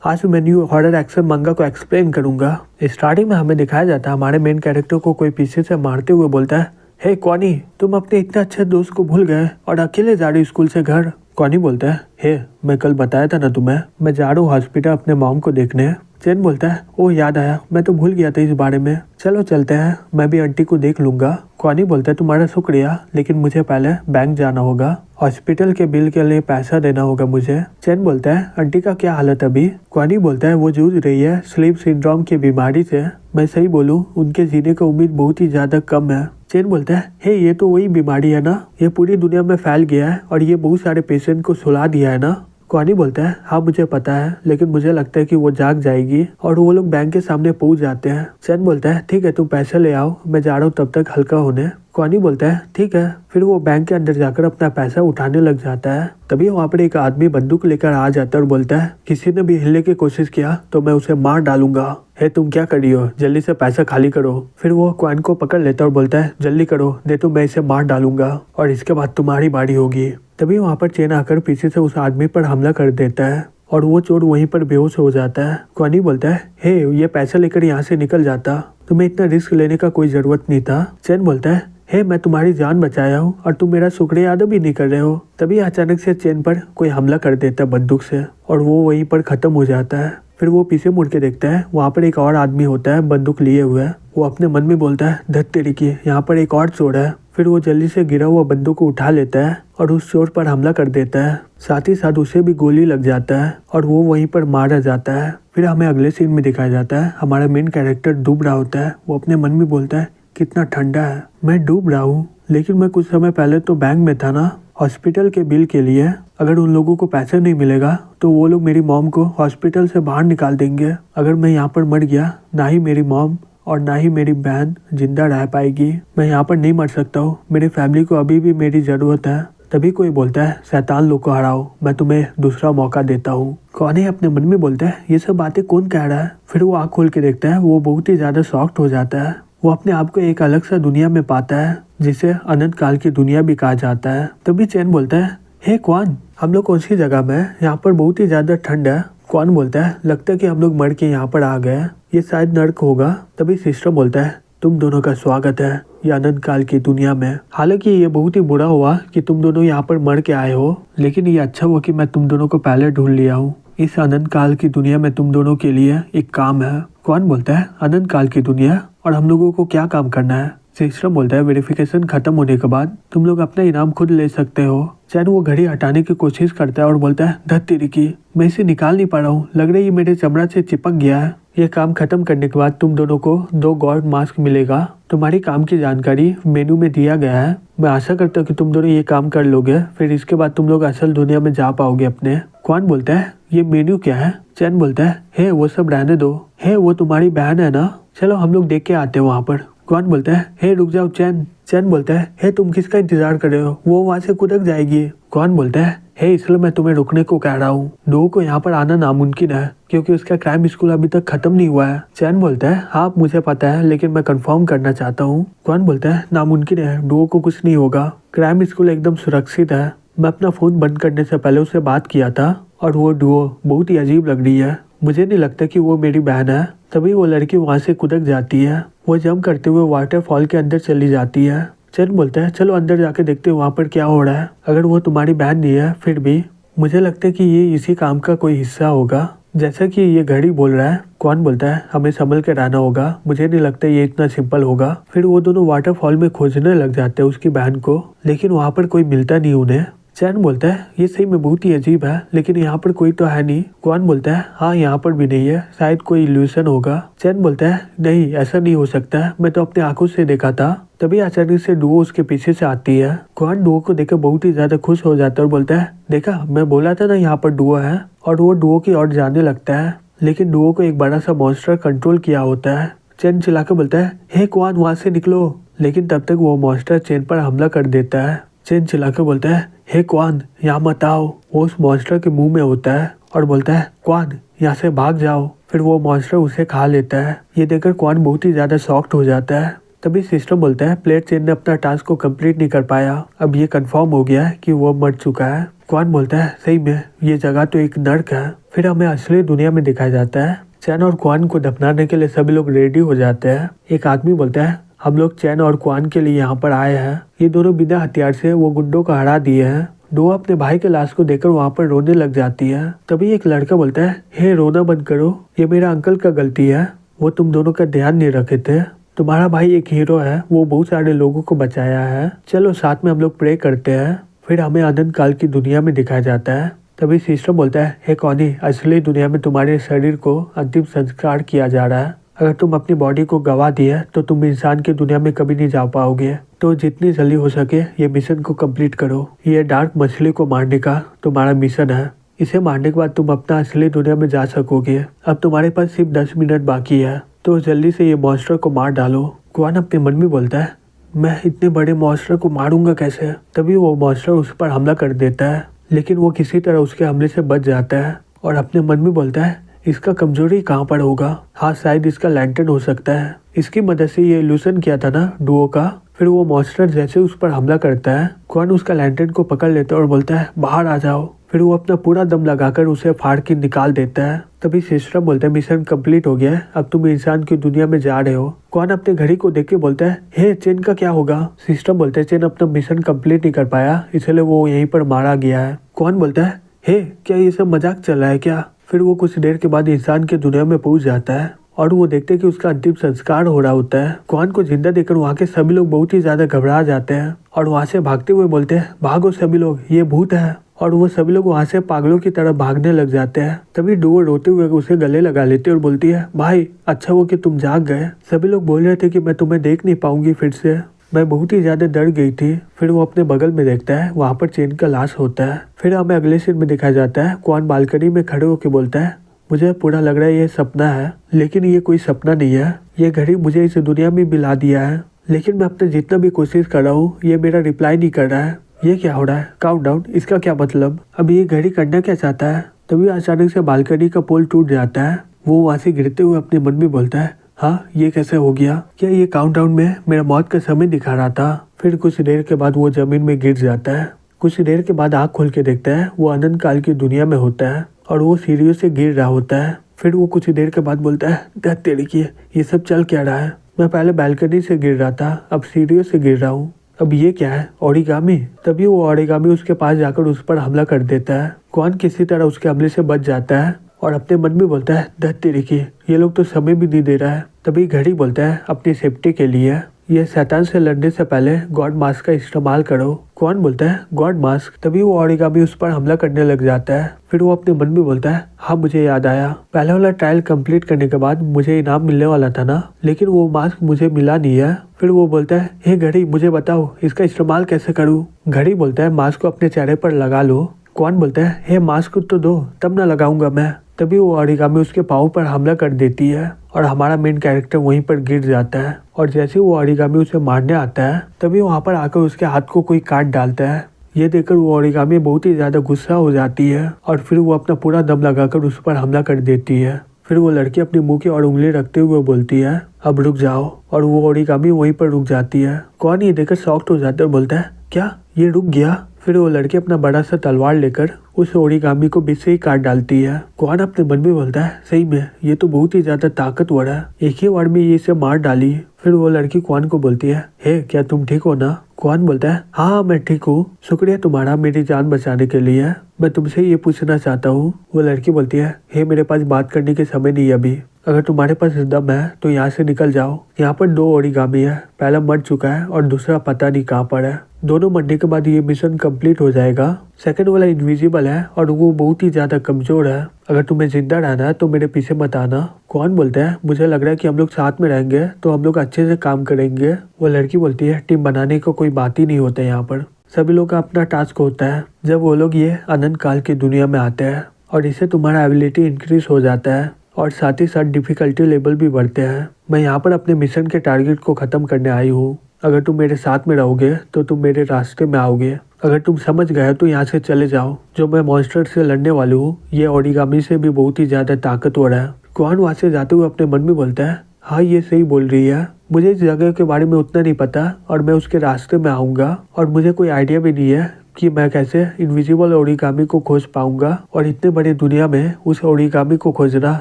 आज मैं new horror action मंगा को एक्सप्लेन करूंगा। स्टार्टिंग में हमें दिखाया जाता है हमारे मेन कैरेक्टर को कोई पीछे से मारते हुए बोलता है, हे कॉनी, तुम अपने इतने अच्छे दोस्त को भूल गए और अकेले जा रही स्कूल से घर। कॉनी बोलता है, हे मैं कल बताया था ना तुम्हें, मैं जा रहा हूँ हॉस्पिटल अपने मॉम को देखने। चैन बोलता है, ओह याद आया, मैं तो भूल गया था इस बारे में, चलो चलते हैं, मैं भी आंटी को देख लूंगा। कॉनी बोलता है, तुम्हारा शुक्रिया, लेकिन मुझे पहले बैंक जाना होगा, हॉस्पिटल के बिल के लिए पैसा देना होगा मुझे। चैन बोलता है, आंटी का क्या हालत अभी? कॉनी बोलता है, वो जूझ रही है स्लीप सिंड्रोम की बीमारी से। मैं सही बोलूं, उनके जीने का उम्मीद बहुत ही ज्यादा कम है। चैन बोलता है, हे ये तो वही बीमारी है ना, ये पूरी दुनिया में फैल गया है और ये बहुत सारे पेशेंट को सुला दिया है ना। कॉनी बोलता है, हाँ मुझे पता है, लेकिन मुझे लगता है कि वो जाग जाएगी। और वो लोग बैंक के सामने पहुंच जाते हैं। चैन बोलता है, ठीक है तुम पैसे ले आओ, मैं जा रहा हूँ तब तक हल्का होने। कॉनी बोलता है, ठीक है। फिर वो बैंक के अंदर जाकर अपना पैसा उठाने लग जाता है। तभी वहाँ पर एक आदमी बंदूक लेकर आ जाता है और बोलता है, किसी ने भी हिलने की कोशिश किया तो मैं उसे मार डालूंगा। हे तुम क्या कर रही हो, जल्दी से पैसा खाली करो। फिर वो क्वान को पकड़ लेता है और बोलता है, जल्दी करो, नहीं तो मैं इसे मार डालूंगा और इसके बाद तुम्हारी बारी होगी। तभी वहाँ पर चेन आकर पीछे से उस आदमी पर हमला कर देता है और वो चोर वहीं पर बेहोश हो जाता है। कॉनी बोलता है, हे ये पैसा लेकर यहाँ से निकल जाता, तुम्हें इतना रिस्क लेने का कोई जरूरत नहीं था। चैन बोलता है, हे मैं तुम्हारी जान बचाया हूँ और तुम मेरा शुक्रिया अदा भी नहीं कर रहे हो। तभी अचानक से चैन पर कोई हमला कर देता है बंदूक से और वो वहीं पर खत्म हो जाता है। फिर वो पीछे मुड़ के देखता है, वहाँ पर एक और आदमी होता है बंदूक लिए हुए। वो अपने मन में बोलता है, धत तेरी की, यहाँ पर एक और चोर है। फिर वो जल्दी से गिरा हुआ बंदूक को उठा लेता है और उस चोर पर हमला कर देता है। साथ ही साथ उसे भी गोली लग जाता है और वो वहीं पर मारा जाता है। फिर हमें अगले सीन में दिखाया जाता है हमारा मेन कैरेक्टर डूब रहा होता है। वो अपने मन में बोलता है, कितना ठंडा है, मैं डूब रहा हूँ, लेकिन मैं कुछ समय पहले तो बैंक में था ना, हॉस्पिटल के बिल के लिए। अगर उन लोगों को पैसे नहीं मिलेगा तो वो लोग मेरी मॉम को हॉस्पिटल से बाहर निकाल देंगे। अगर मैं यहाँ पर मर गया, ना ही मेरी मॉम और ना ही मेरी बहन जिंदा रह पाएगी। मैं यहाँ पर नहीं मर सकता हूँ, मेरी फैमिली को अभी भी मेरी ज़रूरत है। तभी कोई बोलता है, शैतान लोग को हराओ, मैं तुम्हें दूसरा मौका देता हूँ। कॉनी अपने मन में बोलता है, ये सब बातें कौन कह रहा है? फिर वो आँख खोल के देखता है, वो बहुत ही ज़्यादा शॉक्ड हो जाता है। वो अपने आप को एक अलग सा दुनिया में पाता है जिसे अनंत काल की दुनिया भी कहा जाता है। तभी चैन बोलता है, हे क्वान, हम लोग कौन सी जगह में हैं? यहाँ पर बहुत ही ज्यादा ठंड है। क्वान बोलता है, लगता है कि हम लोग मर के यहाँ पर आ गए, ये शायद नर्क होगा। तभी सिस्टर बोलता है, तुम दोनों का स्वागत है ये अनंत काल की दुनिया में। हालांकि ये बहुत ही बुरा हुआ कि तुम दोनों यहाँ पर मर के आए हो, लेकिन ये अच्छा हुआ कि मैं तुम दोनों को पहले ढूंढ लिया हूँ। इस अनंत काल की दुनिया में तुम दोनों के लिए एक काम है। क्वान बोलता है, अनंत काल की दुनिया, और हम लोगों को क्या काम करना है? सिस्टर बोलता है, वेरिफिकेशन खत्म होने के बाद तुम लोग अपना इनाम खुद ले सकते हो। चैन वो घड़ी हटाने की कोशिश करता है और बोलता है, धत तेरी की, मैं इसे निकाल नहीं पा रहा हूँ, लग रहा है ये मेरे चमड़ा से चिपक गया है। ये काम खत्म करने के बाद तुम दोनों को 2 गॉड मास्क मिलेगा। तुम्हारी काम की जानकारी मेनू में दिया गया है। मैं आशा करता हूँ कि तुम दोनों ये काम कर लोगे, फिर इसके बाद तुम लोग असल दुनिया में जा पाओगे अपने। क्वान बोलता है, ये मेन्यू क्या है? चैन बोलता है, हे वो सब रहने दो, हे वो तुम्हारी बहन है ना, चलो हम लोग देख के आते हैं वहाँ पर। क्वान बोलता है, हे रुक जाओ चैन। चैन बोलता है, हे तुम किसका इंतजार कर रहे हो, वो वहाँ से कुदक जाएगी। क्वान बोलता है, हे इसलिए मैं तुम्हें रुकने को कह रहा हूँ, डो को यहाँ पर आना नामुमकिन है क्योंकि उसका क्राइम स्कूल अभी तक खत्म नहीं हुआ है। चैन बोलता है, हाँ मुझे पता है, लेकिन मैं कंफर्म करना चाहता हूँ। क्वान बोलता है, नामुमकिन है, डो को कुछ नहीं होगा, क्राइम स्कूल एकदम सुरक्षित है। मैं अपना फोन बंद करने से पहले उससे बात किया था और वो डुओ बहुत ही अजीब लग रही है, मुझे नहीं लगता कि वो मेरी बहन है। तभी वो लड़की वहाँ से कुदक जाती है, वो जंप करते हुए वाटरफॉल के अंदर चली जाती है। चैन बोलता है, चलो अंदर जाके देखते हैं वहाँ पर क्या हो रहा है। अगर वो तुम्हारी बहन नहीं है फिर भी मुझे लगता है कि ये इसी काम का कोई हिस्सा होगा, जैसा कि ये घड़ी बोल रहा है। कौन बोलता है, हमें संभल के रहना होगा, मुझे नहीं लगता ये इतना सिंपल होगा। फिर वो दोनों वाटरफॉल में खोजने लग जाते हैं उसकी बहन को, लेकिन वहाँ पर कोई मिलता नहीं उन्हें। चैन बोलता है, ये सही में बहुत ही अजीब है, लेकिन यहाँ पर कोई तो है नहीं। कौन बोलता है, हाँ यहाँ पर भी नहीं है, शायद कोई इल्यूशन होगा। चैन बोलता है, नहीं ऐसा नहीं हो सकता, मैं तो अपने आंखों से देखा था। तभी अचानक से डुओ उसके पीछे से आती है। कौन डुओ को देखकर बहुत ही ज्यादा खुश हो जाता है और बोलता है, देखा मैं बोला था ना यहाँ पर डुओ है। और वो डुओ की ओर जाने लगता है, लेकिन डुओ को एक बड़ा सा मॉन्स्टर कंट्रोल किया होता है। चैन चिल्लाकर बोलता है, हे कौन वहाँ से निकलो, लेकिन तब तक वो मॉन्स्टर चैन पर हमला कर देता है। चैन चिल्लाकर बोलता है, हे क्वान यहाँ मत आओ। वो उस मॉन्स्टर के मुंह में होता है और बोलता है, क्वान यहाँ से भाग जाओ। फिर वो मॉन्स्टर उसे खा लेता है। ये देखकर क्वान बहुत ही ज्यादा शॉक्ड हो जाता है। तभी सिस्टम बोलता है प्लेयर चेन ने अपना टास्क को कंप्लीट नहीं कर पाया, अब ये कंफर्म हो गया है कि वो मर चुका है। क्वान बोलता है सही में ये जगह तो एक नर्क है। फिर हमें असली दुनिया में दिखाया जाता है चैन और क्वान को दफनाने के लिए सभी लोग रेडी हो जाते हैं। एक आदमी बोलता है हम लोग चैन और क्वान के लिए यहाँ पर आए हैं। ये दोनों बिना हथियार से वो गुंडों को हरा दिए हैं। डो अपने भाई के लाश को देखकर वहाँ पर रोने लग जाती है। तभी एक लड़का बोलता है हे रोना बंद करो, ये मेरा अंकल का गलती है, वो तुम दोनों का ध्यान नहीं रखे थे। तुम्हारा भाई एक हीरो है, वो बहुत सारे लोगों को बचाया है, चलो साथ में हम लोग प्रे करते हैं। फिर हमें अनंत काल की दुनिया में दिखाया जाता है। तभी सिस्टम बोलता है हे कॉनी, असली दुनिया में तुम्हारे शरीर को अंतिम संस्कार किया जा रहा है। अगर तुम अपनी बॉडी को गवा दिए तो तुम इंसान की दुनिया में कभी नहीं जा पाओगे, तो जितनी जल्दी हो सके ये मिशन को कंप्लीट करो। ये डार्क मछली को मारने का तुम्हारा मिशन है, इसे मारने के बाद तुम अपना असली दुनिया में जा सकोगे। अब तुम्हारे पास सिर्फ 10 मिनट बाकी है, तो जल्दी से ये मॉन्स्टर को मार डालो। क्वान अपने मन में बोलता है मैं इतने बड़े मॉन्स्टर को मारूंगा कैसे। तभी वो मॉन्स्टर उस पर हमला कर देता है, लेकिन वो किसी तरह उसके हमले से बच जाता है और अपने मन में बोलता है इसका कमजोरी कहाँ पर होगा। हाँ शायद इसका लैंटर्न हो सकता है, इसकी मदद से ये इल्यूशन किया था ना डुओ का। फिर वो मॉन्स्टर जैसे उस पर हमला करता है, क्वान उसका लैंटर्न को पकड़ लेता है और बोलता है बाहर आ जाओ। फिर वो अपना पूरा दम लगाकर उसे फाड़ के निकाल देता है। तभी सिस्टम बोलता है मिशन कंप्लीट हो गया है, अब तुम इंसान की दुनिया में जा रहे हो। क्वान अपने घड़ी को देख के बोलता है हे चेन का क्या होगा। सिस्टम बोलता है चेन अपना मिशन कंप्लीट नहीं कर पाया, इसलिए वो यहीं पर मारा गया है। क्वान बोलता है हे क्या ये सब मजाक चल रहा है क्या। फिर वो कुछ देर के बाद इंसान की दुनिया में पहुंच जाता है और वो देखते हैं कि उसका अंतिम संस्कार हो रहा होता है। क्वान को जिंदा देखकर वहाँ के सभी लोग बहुत ही ज्यादा घबरा जाते हैं और वहाँ से भागते हुए बोलते हैं भागो सभी लोग, ये भूत है। और वो सभी लोग वहाँ से पागलों की तरह भागने लग जाते हैं। तभी डुओ रोते हुए उसे गले लगा लेती है और बोलती है भाई अच्छा वो कि तुम जाग गए। सभी लोग बोल रहे थे कि मैं तुम्हें देख नहीं पाऊंगी फिर से, मैं बहुत ही ज्यादा डर गई थी। फिर वो अपने बगल में देखता है, वहाँ पर चेन का लाश होता है। फिर हमें अगले सीन में दिखाया जाता है क्वान बालकनी में खड़े होकर बोलता है मुझे पूरा लग रहा है ये सपना है, लेकिन ये कोई सपना नहीं है, ये घड़ी मुझे इस दुनिया में मिला दिया है, लेकिन मैं अपने जितना भी कोशिश कर रहा हूँ ये मेरा रिप्लाई नहीं कर रहा है। ये क्या हो रहा है, काउंटडाउन, इसका क्या मतलब, अब ये घड़ी करना क्या चाहता है। तभी अचानक से बालकनी का पोल टूट जाता है। वो वहाँ से गिरते हुए अपने मन में बोलता है हाँ ये कैसे हो गया, क्या ये काउंटडाउन में मेरा मौत का समय दिखा रहा था। फिर कुछ देर के बाद वो जमीन में गिर जाता है। कुछ देर के बाद आँख खोल के देखता है वो अनंत काल की दुनिया में होता है और वो सीढ़ियों से गिर रहा होता है। फिर वो कुछ देर के बाद बोलता है दैट तेरी की, ये सब चल क्या रहा है, मैं पहले बालकनी से गिर रहा था, अब सीढ़ियों से गिर रहा हूँ, अब ये क्या है, ओरिगामी। तभी वो ओरिगामी उसके पास जाकर उस पर हमला कर देता है। क्वान किसी तरह उसके हमले से बच जाता है और अपने मन में बोलता है दैट तेरी की, ये लोग तो समय भी नहीं दे रहा है। तभी घड़ी बोलता है अपनी सेफ्टी के लिए ये शैतान से लड़ने से पहले गॉड मास्क का इस्तेमाल करो। कौन बोलता है गॉड मास्क। तभी वो ओरिगामी उस पर हमला करने लग जाता है। फिर वो अपने मन में बोलता है हाँ मुझे याद आया, पहले वाला ट्रायल कंप्लीट करने के बाद मुझे इनाम मिलने वाला था ना, लेकिन वो मास्क मुझे मिला नहीं है। फिर वो बोलता है हे घड़ी मुझे बताओ इसका इस्तेमाल कैसे करूँ। घड़ी बोलता है मास्क को अपने चेहरे पर लगा लो। कौन बोलता है हे मास्क तो दो तब ना लगाऊंगा मैं। तभी वो ओरिगामी उसके पाँव पर हमला कर देती है और हमारा मेन कैरेक्टर वहीं पर गिर जाता है। और जैसे वो ओरिगामी उसे मारने आता है तभी वहाँ पर आकर उसके हाथ को कोई काट डालता है। ये देखकर वो ओरिगामी बहुत ही ज्यादा गुस्सा हो जाती है और फिर वो अपना पूरा दम लगाकर उस पर हमला कर देती है। फिर वो लड़की अपनी मुंह की और उंगली रखते हुए बोलती है अब रुक जाओ, और वो ओरिगामी वहीं पर रुक जाती है। कौन ये देखकर शॉक्ड हो जाता है और बोलता है क्या ये रुक गया। फिर वो लड़की अपना बड़ा सा तलवार लेकर उस ओरिगामी को बीच से ही काट डालती है। कौन अपने मन में बोलता है सही में ये तो बहुत ही ज्यादा ताकतवर है, एक ही वार में ये इसे मार डाली। फिर वो लड़की कौन को बोलती है हे क्या तुम ठीक हो ना। कौन बोलता है हाँ मैं ठीक हूँ, शुक्रिया तुम्हारा मेरी जान बचाने के लिए, मैं तुमसे ये पूछना चाहता हूँ। वो लड़की बोलती है हे मेरे पास बात करने के समय नहीं अभी, अगर तुम्हारे पास दम है तो यहाँ से निकल जाओ। यहाँ पर 2 ओरिगामी है, पहला मर चुका है और दूसरा पता नहीं कहाँ पर है। दोनों मरने के बाद ये मिशन कंप्लीट हो जाएगा। सेकंड वाला इनविजिबल है और वो बहुत ही ज्यादा कमजोर है, अगर तुम्हें जिंदा रहना है तो मेरे पीछे मत आना। कौन बोलता है मुझे लग रहा है कि हम लोग साथ में रहेंगे तो हम लोग अच्छे से काम करेंगे। वो लड़की बोलती है टीम बनाने का कोई बात ही नहीं होता, यहाँ पर सभी लोग का अपना टास्क होता है। जब वो लोग ये अनंत काल की दुनिया में आते हैं और इससे तुम्हारा एबिलिटी इंक्रीज हो जाता है और साथ ही साथ डिफिकल्टी लेवल भी बढ़ते हैं। मैं यहाँ पर अपने मिशन के टारगेट को खत्म करने आई हूँ, अगर तुम मेरे साथ में रहोगे तो तुम मेरे रास्ते में आओगे, अगर तुम समझ गए तो यहाँ से चले जाओ। जो मैं मॉन्स्टर से लड़ने वाली हूँ ये ओरिगामी से भी बहुत ही ज्यादा ताकतवर है। कौन वहाँ से जाते हुए अपने मन में बोलता है हाँ ये सही बोल रही है, मुझे इस जगह के बारे में उतना नहीं पता और मैं उसके रास्ते में आऊँगा और मुझे कोई आइडिया भी नहीं है कि मैं कैसे इनविजिबल ओरिगामी को खोज पाऊंगा और इतने बड़े दुनिया में उस ओरिगामी को खोजना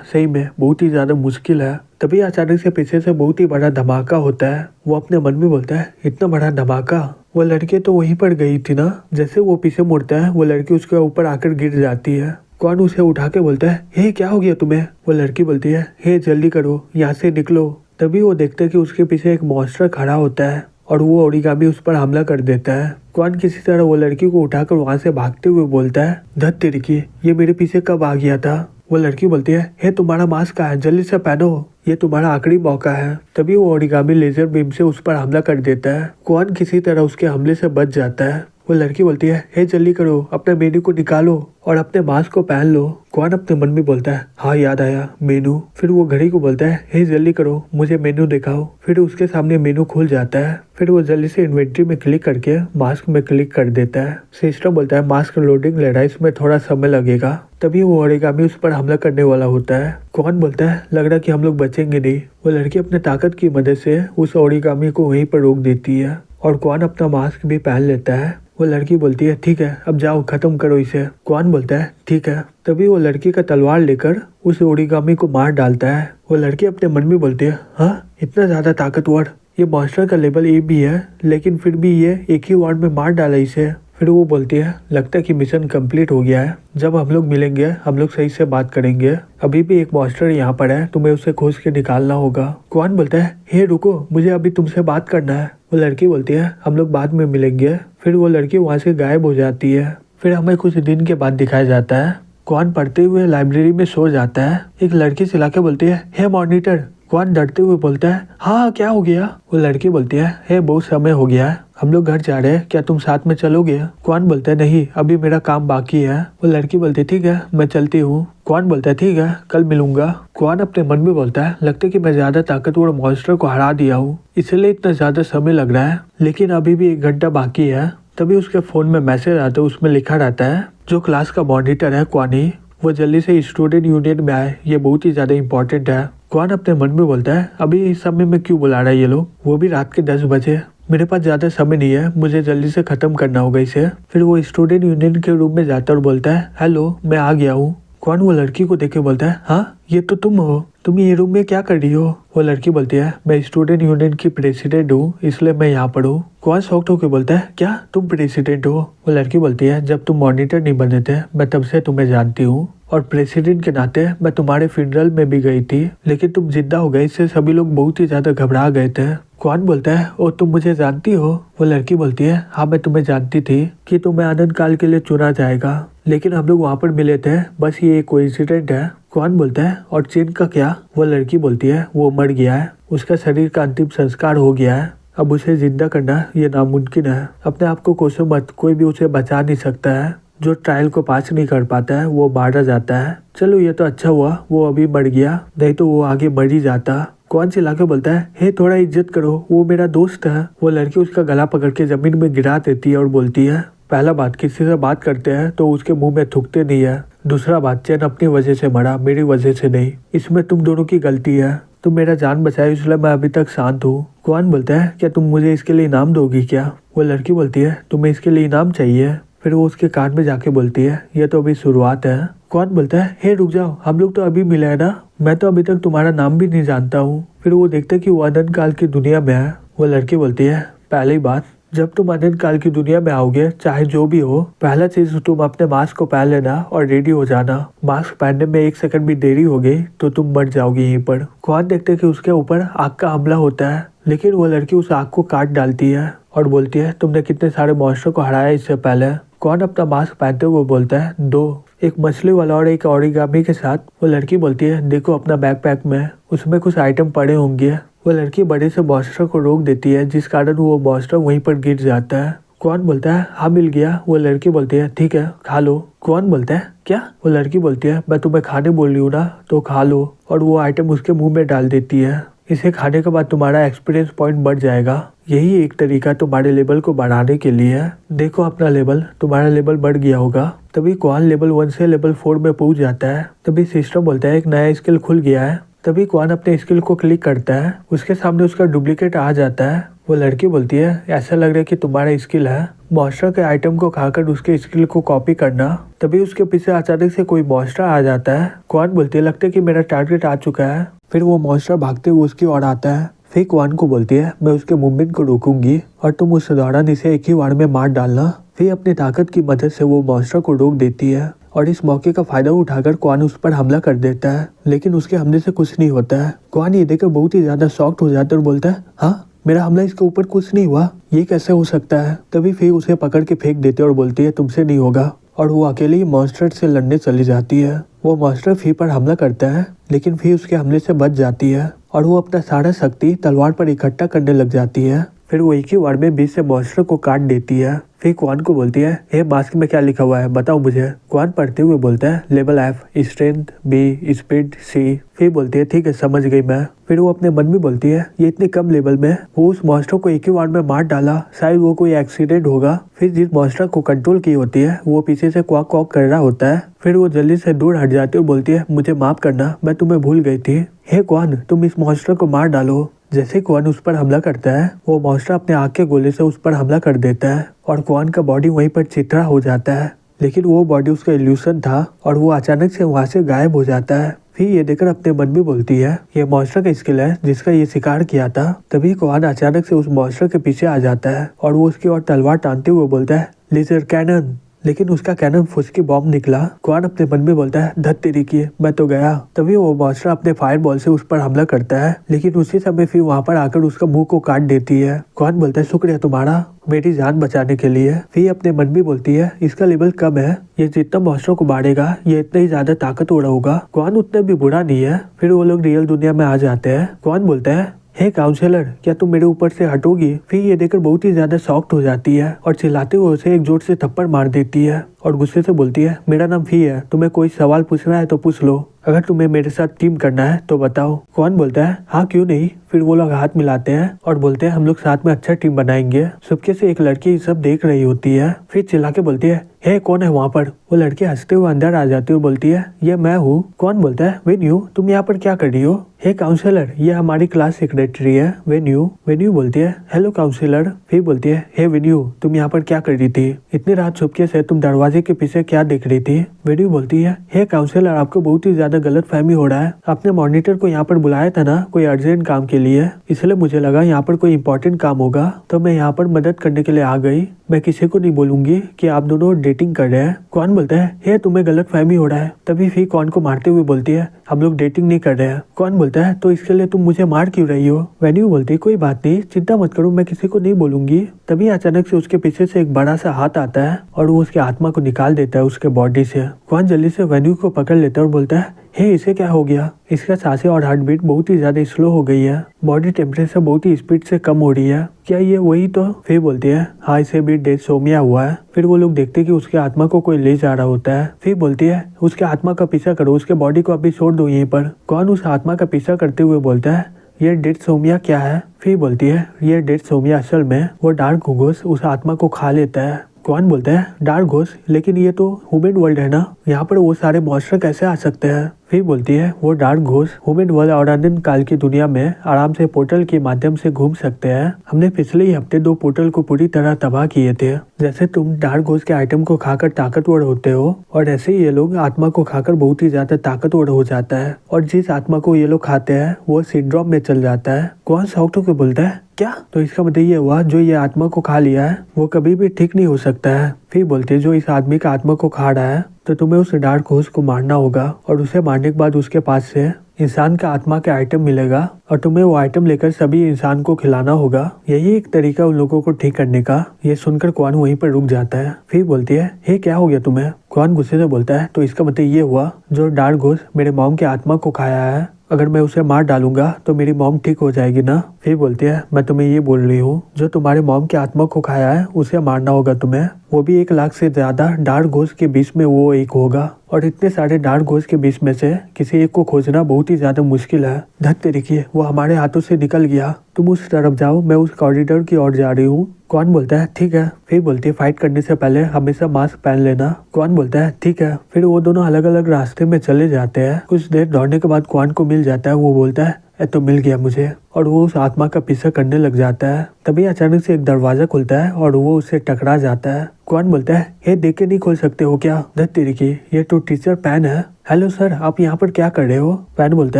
सही में बहुत ही ज़्यादा मुश्किल है। तभी अचानक से पीछे से बहुत ही बड़ा धमाका होता है। वो अपने मन में बोलता है, इतना बड़ा धमाका, वो लड़की तो वहीं पर गई थी ना। जैसे वो पीछे मुड़ता है वो लड़की उसके ऊपर आकर गिर जाती है। कौन उसे उठा के बोलता है, हे क्या हो गया तुम्हें। वो लड़की बोलती है, हे जल्दी करो, यहाँ से निकलो। तभी वो देखता है कि उसके पीछे एक मॉन्स्टर खड़ा होता है और वो ओरिगामी उस पर हमला कर देता है। कौन किसी तरह वो लड़की को उठाकर वहां से भागते हुए बोलता है, धत तिड़की, ये मेरे पीछे कब आ गया था। वो लड़की बोलती है, हे तुम्हारा मास्क कहाँ है, जल्दी से पहनो, ये तुम्हारा आखिरी मौका है। तभी वो ओरिगामी लेजर बीम से उस पर हमला कर देता है। कौन किसी तरह उसके हमले से बच जाता है। वो लड़की बोलती है, हे जल्दी करो, अपने मेनू को निकालो और अपने मास्क को पहन लो। कौन अपने मन में बोलता है, हाँ याद आया, मेनू। फिर वो घड़ी को बोलता है, हे जल्दी करो, मुझे मेनू दिखाओ। फिर उसके सामने मेनू खुल जाता है। फिर वो जल्दी से इन्वेंट्री में क्लिक करके मास्क में क्लिक कर देता है। सिस्टम बोलता है, मास्क लोडिंग ले रहा है, इसमें थोड़ा समय लगेगा। तभी वो ओरिगामी उस पर हमला करने वाला होता है। कौन बोलता है, लग रहा कि हम लोग बचेंगे नहीं। वो लड़की अपने ताकत की मदद से उस ओरिगामी को वहीं पर रोक देती है और कौन अपना मास्क भी पहन लेता है। वो लड़की बोलती है, ठीक है, अब जाओ खत्म करो इसे। कौन बोलता है, ठीक है। तभी वो लड़की का तलवार लेकर उस ओरिगामी को मार डालता है। वो लड़की अपने मन में बोलती है, हाँ इतना ज्यादा ताकतवर, ये मॉन्स्टर का लेवल ए भी है, लेकिन फिर भी ये एक ही वार्ड में मार डाला इसे। फिर वो बोलती है, लगता है कि मिशन कंप्लीट हो गया है, जब हम लोग मिलेंगे हम लोग सही से बात करेंगे। अभी भी एक मॉन्स्टर यहाँ पर है, तुम्हें उसे खोज के निकालना होगा। कौन बोलता है, हे रुको, मुझे अभी तुमसे बात करना है। वो लड़की बोलती है, हम लोग बाद में मिलेंगे। फिर वो लड़की वहाँ से गायब हो जाती है। फिर हमें कुछ दिन के बाद दिखाया जाता है, कौन पढ़ते हुए लाइब्रेरी में सो जाता है। एक लड़की चिल्ला के बोलती है, हे मॉनिटर। कौन डरते हुए बोलता है, हाँ क्या हो गया। वो लड़की बोलती है, हे बहुत समय हो गया है, हम लोग घर जा रहे हैं, क्या तुम साथ में चलोगे। कौन बोलता है, नहीं अभी मेरा काम बाकी है। वो लड़की बोलती है, ठीक है मैं चलती हूँ। कौन बोलता है, ठीक है कल मिलूंगा। कौन अपने मन में बोलता है, लगता है कि मैं ज्यादा ताकतवर मॉन्स्टर को हरा दिया हूँ, इसलिए इतना ज्यादा समय लग रहा है, लेकिन अभी भी 1 घंटा बाकी है। तभी उसके फोन में मैसेज आता है, उसमें लिखा रहता है, जो क्लास का मॉनिटर है क्वानी, वो जल्दी से स्टूडेंट यूनियन में आए, ये बहुत ही ज्यादा इंपॉर्टेंट है। कौन अपने मन में बोलता है, अभी इस समय में क्यों बुला रहा है ये लोग, वो भी रात के 10 बजे, मेरे पास ज्यादा समय नहीं है, मुझे जल्दी से खत्म करना होगा इसे। फिर वो स्टूडेंट यूनियन के रूम में जाता है और बोलता है, हेलो मैं आ गया हूँ। कौन वो लड़की को देख के बोलता है, हाँ ये तो तुम हो, तुम ये रूम में क्या कर रही हो। वो लड़की बोलती है, मैं स्टूडेंट यूनियन की प्रेसिडेंट हूँ, इसलिए मैं यहाँ पर हूँ। कौन शॉक्ड होकर बोलता है, क्या तुम प्रेसिडेंट हो। वो लड़की बोलती है, जब तुम मॉनिटर नहीं बने थे मैं तब से तुम्हें जानती हूँ और प्रेसिडेंट के नाते मैं तुम्हारे फ्यूनरल में भी गई थी, लेकिन तुम जिंदा हो गए, इससे सभी लोग बहुत ही ज्यादा घबरा गए थे। कौन बोलता है, ओ तुम मुझे जानती हो। वो लड़की बोलती है, हाँ मैं तुम्हें जानती थी कि तुम्हें आनंद काल के लिए चुना जाएगा, लेकिन हम लोग वहाँ पर मिले थे, बस ये एक कोइंसिडेंट है। कौन बोलता है, और चीन का क्या। वो लड़की बोलती है, वो मर गया है, उसका शरीर का अंतिम संस्कार हो गया है, अब उसे जिंदा करना ये नामुमकिन है। अपने आप को कोसो मत, कोई भी उसे बचा नहीं सकता है, जो ट्रायल को पास नहीं कर पाता है वो मारा जाता है। चलो ये तो अच्छा हुआ वो अभी मर गया, नहीं तो वो आगे मर ही जाता। कौन चिल्ला के बोलता है, हे थोड़ा इज्जत करो, वो मेरा दोस्त है। वो लड़की उसका गला पकड़ के जमीन में गिरा देती है और बोलती है, पहला बात, किसी से बात करते हैं तो उसके मुंह में थूकते नहीं है। दूसरा बात, चैन अपनी वजह से मरा, मेरी वजह से नहीं, इसमें तुम दोनों की गलती है, तुम मेरा जान बचाए इसलिए मैं अभी तक शांत हूँ। कौन बोलता है, क्या तुम मुझे इसके लिए इनाम दोगी क्या। वो लड़की बोलती है, तुम्हें इसके लिए इनाम चाहिए। फिर वो उसके कान में जाके बोलती है, ये तो अभी शुरुआत है। कौन बोलता है, हे रुक जाओ, हम लोग तो अभी मिले हैं ना, मैं तो अभी तक तुम्हारा नाम भी नहीं जानता हूँ। फिर वो देखता है कि वो अनंत काल की दुनिया में है। वो लड़की बोलती है, पहली बात, जब तुम अनंत काल की दुनिया में आओगे, चाहे जो भी हो, पहला चीज तुम अपने मास्क को पहन लेना और रेडी हो जाना। मास्क पहनने में 1 सेकंड भी देरी हो गई तो तुम मर जाओगे यहीं पर। कौन देखते कि उसके ऊपर आग का हमला होता है, लेकिन वो लड़की उस आग को काट डालती है और बोलती है, तुमने कितने सारे मॉन्स्टर को हराया इससे पहले। कौन अपना मास्क पहनते हुए बोलता है, 2, एक मछली वाला और एक ओरिगामी के साथ। वो लड़की बोलती है, देखो अपना बैकपैक में, उसमें कुछ आइटम पड़े होंगे। वो लड़की बड़े से मॉन्स्टर को रोक देती है, जिस कारण वो मॉन्स्टर वहीं पर गिर जाता है। कौन बोलता है, हाँ मिल गया। वो लड़की बोलती है, ठीक है खा लो। कौन बोलता है, क्या। वो लड़की बोलती है, मैं तुम्हें खाने बोल रही हूँ ना, तो खा लो, और वो आइटम उसके मुंह में डाल देती है। इसे खाने के बाद तुम्हारा एक्सपीरियंस पॉइंट बढ़ जाएगा, यही एक तरीका तुम्हारे लेवल को बढ़ाने के लिए है। देखो अपना लेवल, तुम्हारा लेवल बढ़ गया होगा। तभी कौन लेवल 1 से लेवल 4 में पहुंच जाता है। तभी सिस्टम बोलता है, एक नया स्किल खुल गया है, तभी क्वान अपने स्किल को क्लिक करता है, उसके सामने उसका डुप्लीकेट आ जाता है। वो लड़की बोलती है ऐसा लग रहा है कि तुम्हारा स्किल है मॉन्स्टर के आइटम को खाकर उसके स्किल को कॉपी करना। तभी उसके पीछे अचानक से कोई मॉन्स्टर आ जाता है। क्वान बोलती है लगता है कि मेरा टारगेट आ चुका है। फिर वो मॉन्स्टर भागते हुए उसकी ओर आता है। फिर क्वान को बोलती है मैं उसके मूवमेंट को रोकूंगी और तुम उस दौरान इसे एक ही वार में मार डालना। फिर अपनी ताकत की मदद से वो मॉन्स्टर को रोक देती है और इस मौके का फायदा उठाकर क्वान उस पर हमला कर देता है, लेकिन उसके हमले से कुछ नहीं होता है। क्वान ये देखकर बहुत ही ज्यादा शॉक्ड हो जाता है और बोलता है हाँ मेरा हमला इसके ऊपर कुछ नहीं हुआ, ये कैसे हो सकता है। तभी फिर उसे पकड़ के फेंक देते और बोलती है तुमसे नहीं होगा, और वो अकेले ही मॉन्स्टर से लड़ने चली जाती है। वो मॉन्स्टर फी पर हमला करता है, लेकिन फी उसके हमले से बच जाती है और वो अपना सारा शक्ति तलवार पर इकट्ठा करने लग जाती है। फिर वो एक ही वार में 20 से मॉन्स्टर को काट देती है। फिर क्वान को बोलती है हे मास्क में क्या लिखा हुआ है बताओ मुझे। क्वान पढ़ते हुए बोलता है level F, strength B, speed C। फिर बोलती है ठीक है समझ गई मैं। फिर वो अपने मन में बोलती है ये इतने कम लेवल में वो उस मॉन्स्टर को एक ही वार में मार डाला, शायद वो कोई एक्सीडेंट होगा। फिर जिस मॉन्स्टर को कंट्रोल की होती है वो पीछे से क्वाक क्वाक कर रहा होता है। फिर वो जल्दी से दूर हट जाती है और बोलती है मुझे माफ करना, मैं तुम्हें भूल गई थी। हे क्वान तुम इस मॉन्स्टर को मार डालो। जैसे क्वान उस पर हमला करता है वो मॉन्स्टर अपने आँख के गोले से उस पर हमला कर देता है और क्वान का बॉडी वहीं पर चित्रा हो जाता है, लेकिन वो बॉडी उसका इल्यूशन था और वो अचानक से वहाँ से गायब हो जाता है। फिर ये देखकर अपने मन में बोलती है ये मॉन्स्टर का स्किल है जिसका ये शिकार किया था। तभी क्वान अचानक से उस मॉन्स्टर के पीछे आ जाता है और वो उसकी ओर तलवार टानते हुए बोलता है लेजर कैनन, लेकिन उसका कैनन फुसकी बॉम्ब निकला। क्वान अपने मन में बोलता है धत तेरी की मैं तो गया। तभी वो मॉन्स्टर अपने फायर बॉल से उस पर हमला करता है, लेकिन उसी समय फिर वहाँ पर आकर उसका मुंह को काट देती है। क्वान बोलता है शुक्रिया तुम्हारा मेरी जान बचाने के लिए। फिर अपने मन में बोलती है इसका लेवल कम है, ये जितना मॉन्स्टर को मारेगा ये इतना ही ज्यादा ताकतवर होगा। क्वान उतना भी बुरा नहीं है। फिर वो लोग रियल दुनिया में आ जाते हैं। क्वान बोलता है हे काउंसलर क्या तुम मेरे ऊपर से हटोगी। फिर ये देखकर बहुत ही ज्यादा शॉक्ड हो जाती है और चिल्लाते हुए उसे एक जोर से थप्पड़ मार देती है और गुस्से से बोलती है मेरा नाम फी है, तुम्हें कोई सवाल पूछना है तो पूछ लो, अगर तुम्हें मेरे साथ टीम करना है तो बताओ। कौन बोलता है हाँ क्यों नहीं। फिर वो लोग हाथ मिलाते हैं और बोलते हैं हम लोग साथ में अच्छा टीम बनाएंगे। चुपके से एक लड़की सब देख रही होती है। फिर चिल्ला के बोलती है हे कौन है वहाँ पर। वो लड़की हंसते हुए अंदर आ जाती है और बोलती है ये मैं हूँ। कौन बोलता है वेन्यू तुम यहाँ पर क्या कर रही हो। हे काउंसलर ये हमारी क्लास सेक्रेटरी है वेन्यू। वेन्यू बोलती है हेलो काउंसलर। फिर बोलती है हे वेन्यू तुम यहाँ पर क्या कर रही थी, इतनी रात चुपके से तुम दरवाजे के पीछे क्या देख रही थी। वेन्यू बोलती है हे काउंसलर आपको बहुत ही ज्यादा गलत फहमी हो रहा है, आपने मॉनिटर को यहाँ पर बुलाया था ना कोई अर्जेंट काम के लिए, इसलिए मुझे लगा यहाँ पर कोई इम्पोर्टेंट काम होगा तो मैं यहाँ पर मदद करने के लिए आ गई। मैं किसी को नहीं बोलूंगी कि आप दोनों डेटिंग कर रहे हैं। कौन बोलता है हे तुम्हें गलत फहमी हो रहा है। तभी फिर कौन को मारते हुए बोलती है हम लोग डेटिंग नहीं कर रहे हैं। कौन बोलता है तो इसके लिए तुम मुझे मार क्यों रही हो। वेन्यू बोलती है कोई बात नहीं चिंता मत करो मैं किसी को नहीं बोलूंगी। तभी अचानक से उसके पीछे से एक बड़ा सा हाथ आता है और वो उसके आत्मा को निकाल देता है उसके बॉडी से। कौन जल्दी से वेन्यू को पकड़ लेता है और बोलता है हे इसे क्या हो गया, इसका सांसें और हार्ट बीट बहुत ही ज्यादा स्लो हो गई है, बॉडी टेम्परेचर बहुत ही स्पीड से कम हो रही है, क्या ये वही तो। फिर बोलती है हाँ इसे भी डेथ सोमिया हुआ है। फिर वो लोग देखते कि उसके आत्मा को कोई ले जा रहा होता है। फिर बोलती है उसके आत्मा का पीछा करो, उसके बॉडी को अभी छोड़ दो यहीं पर। कौन उस आत्मा का पीछा करते हुए बोलता है ये डेथ सोमिया क्या है। फिर बोलती है ये डेथ सोमिया असल में वो डार्क घोस्ट उस आत्मा को खा लेता है। कौन बोलता है डार्क घोस्ट, लेकिन ये तो ह्यूमन वर्ल्ड है ना, यहाँ पर वो सारे मॉन्स्टर कैसे आ सकते हैं। फिर बोलती है वो डार्क घोस्ट ह्यूमन वर्ल्ड और अनंत काल की दुनिया में आराम से पोर्टल के माध्यम से घूम सकते हैं। हमने पिछले ही हफ्ते 2 पोर्टल को पूरी तरह तबाह किए थे। जैसे तुम डार्क घोस्ट के आइटम को खाकर ताकतवर होते हो और ऐसे ही ये लोग आत्मा को खाकर बहुत ही ज्यादा ताकतवर हो जाता है, और जिस आत्मा को ये लोग खाते हैं वो सिंड्रोम में चल जाता है। कौन शॉक्ड होकर बोलता है क्या, तो इसका मतलब ये हुआ जो ये आत्मा को खा लिया है वो कभी भी ठीक नहीं हो सकता है। फिर बोलते जो इस आदमी का आत्मा को खा रहा है तो तुम्हें उस डार्क घोस्ट को मारना होगा, और उसे मारने के बाद उसके पास से इंसान का आत्मा के आइटम मिलेगा और तुम्हें वो आइटम लेकर सभी इंसान को खिलाना होगा। यही एक तरीका उन लोगों को ठीक करने का। ये सुनकर क्वान वहीं पर रुक जाता है। फिर बोलती है हे क्या हो गया तुम्हें। क्वान गुस्से से बोलता है तो इसका मतलब ये हुआ जो डार्क घोस्ट मेरे मॉम के आत्मा को खाया है, अगर मैं उसे मार डालूंगा तो मेरी मॉम ठीक हो जाएगी ना। फिर बोलती है मैं तुम्हें ये बोल रही हूँ जो तुम्हारे मॉम के आत्मा को खाया है उसे मारना होगा तुम्हें, वो भी 1 लाख से ज्यादा डार्क घोस्ट के बीच में वो एक होगा, और इतने सारे डार्क घोस्ट के बीच में से किसी एक को खोजना बहुत ही ज्यादा मुश्किल है। धत देखिए, वो हमारे हाथों से निकल गया। तुम उस तरफ जाओ, मैं उस कॉरिडोर की ओर जा रही हूँ। कौन बोलता है ठीक है। फिर बोलती है फाइट करने से पहले हमेशा मास्क पहन लेना। कौन बोलता है ठीक है। फिर वो दोनों अलग अलग रास्ते में चले जाते हैं। कुछ देर दौड़ने के बाद कौन को मिल जाता है। वो बोलता है तो मिल गया मुझे, और वो उस आत्मा का पीछा करने लग जाता है। तभी अचानक से एक दरवाजा खुलता है और वो उससे टकरा जाता है। कौन बोलता है हे देख के नहीं खोल सकते हो क्या। धत तेरी की, ये तो टीचर पैन है। हेलो सर, आप यहाँ पर क्या कर रहे हो। पैन बोलता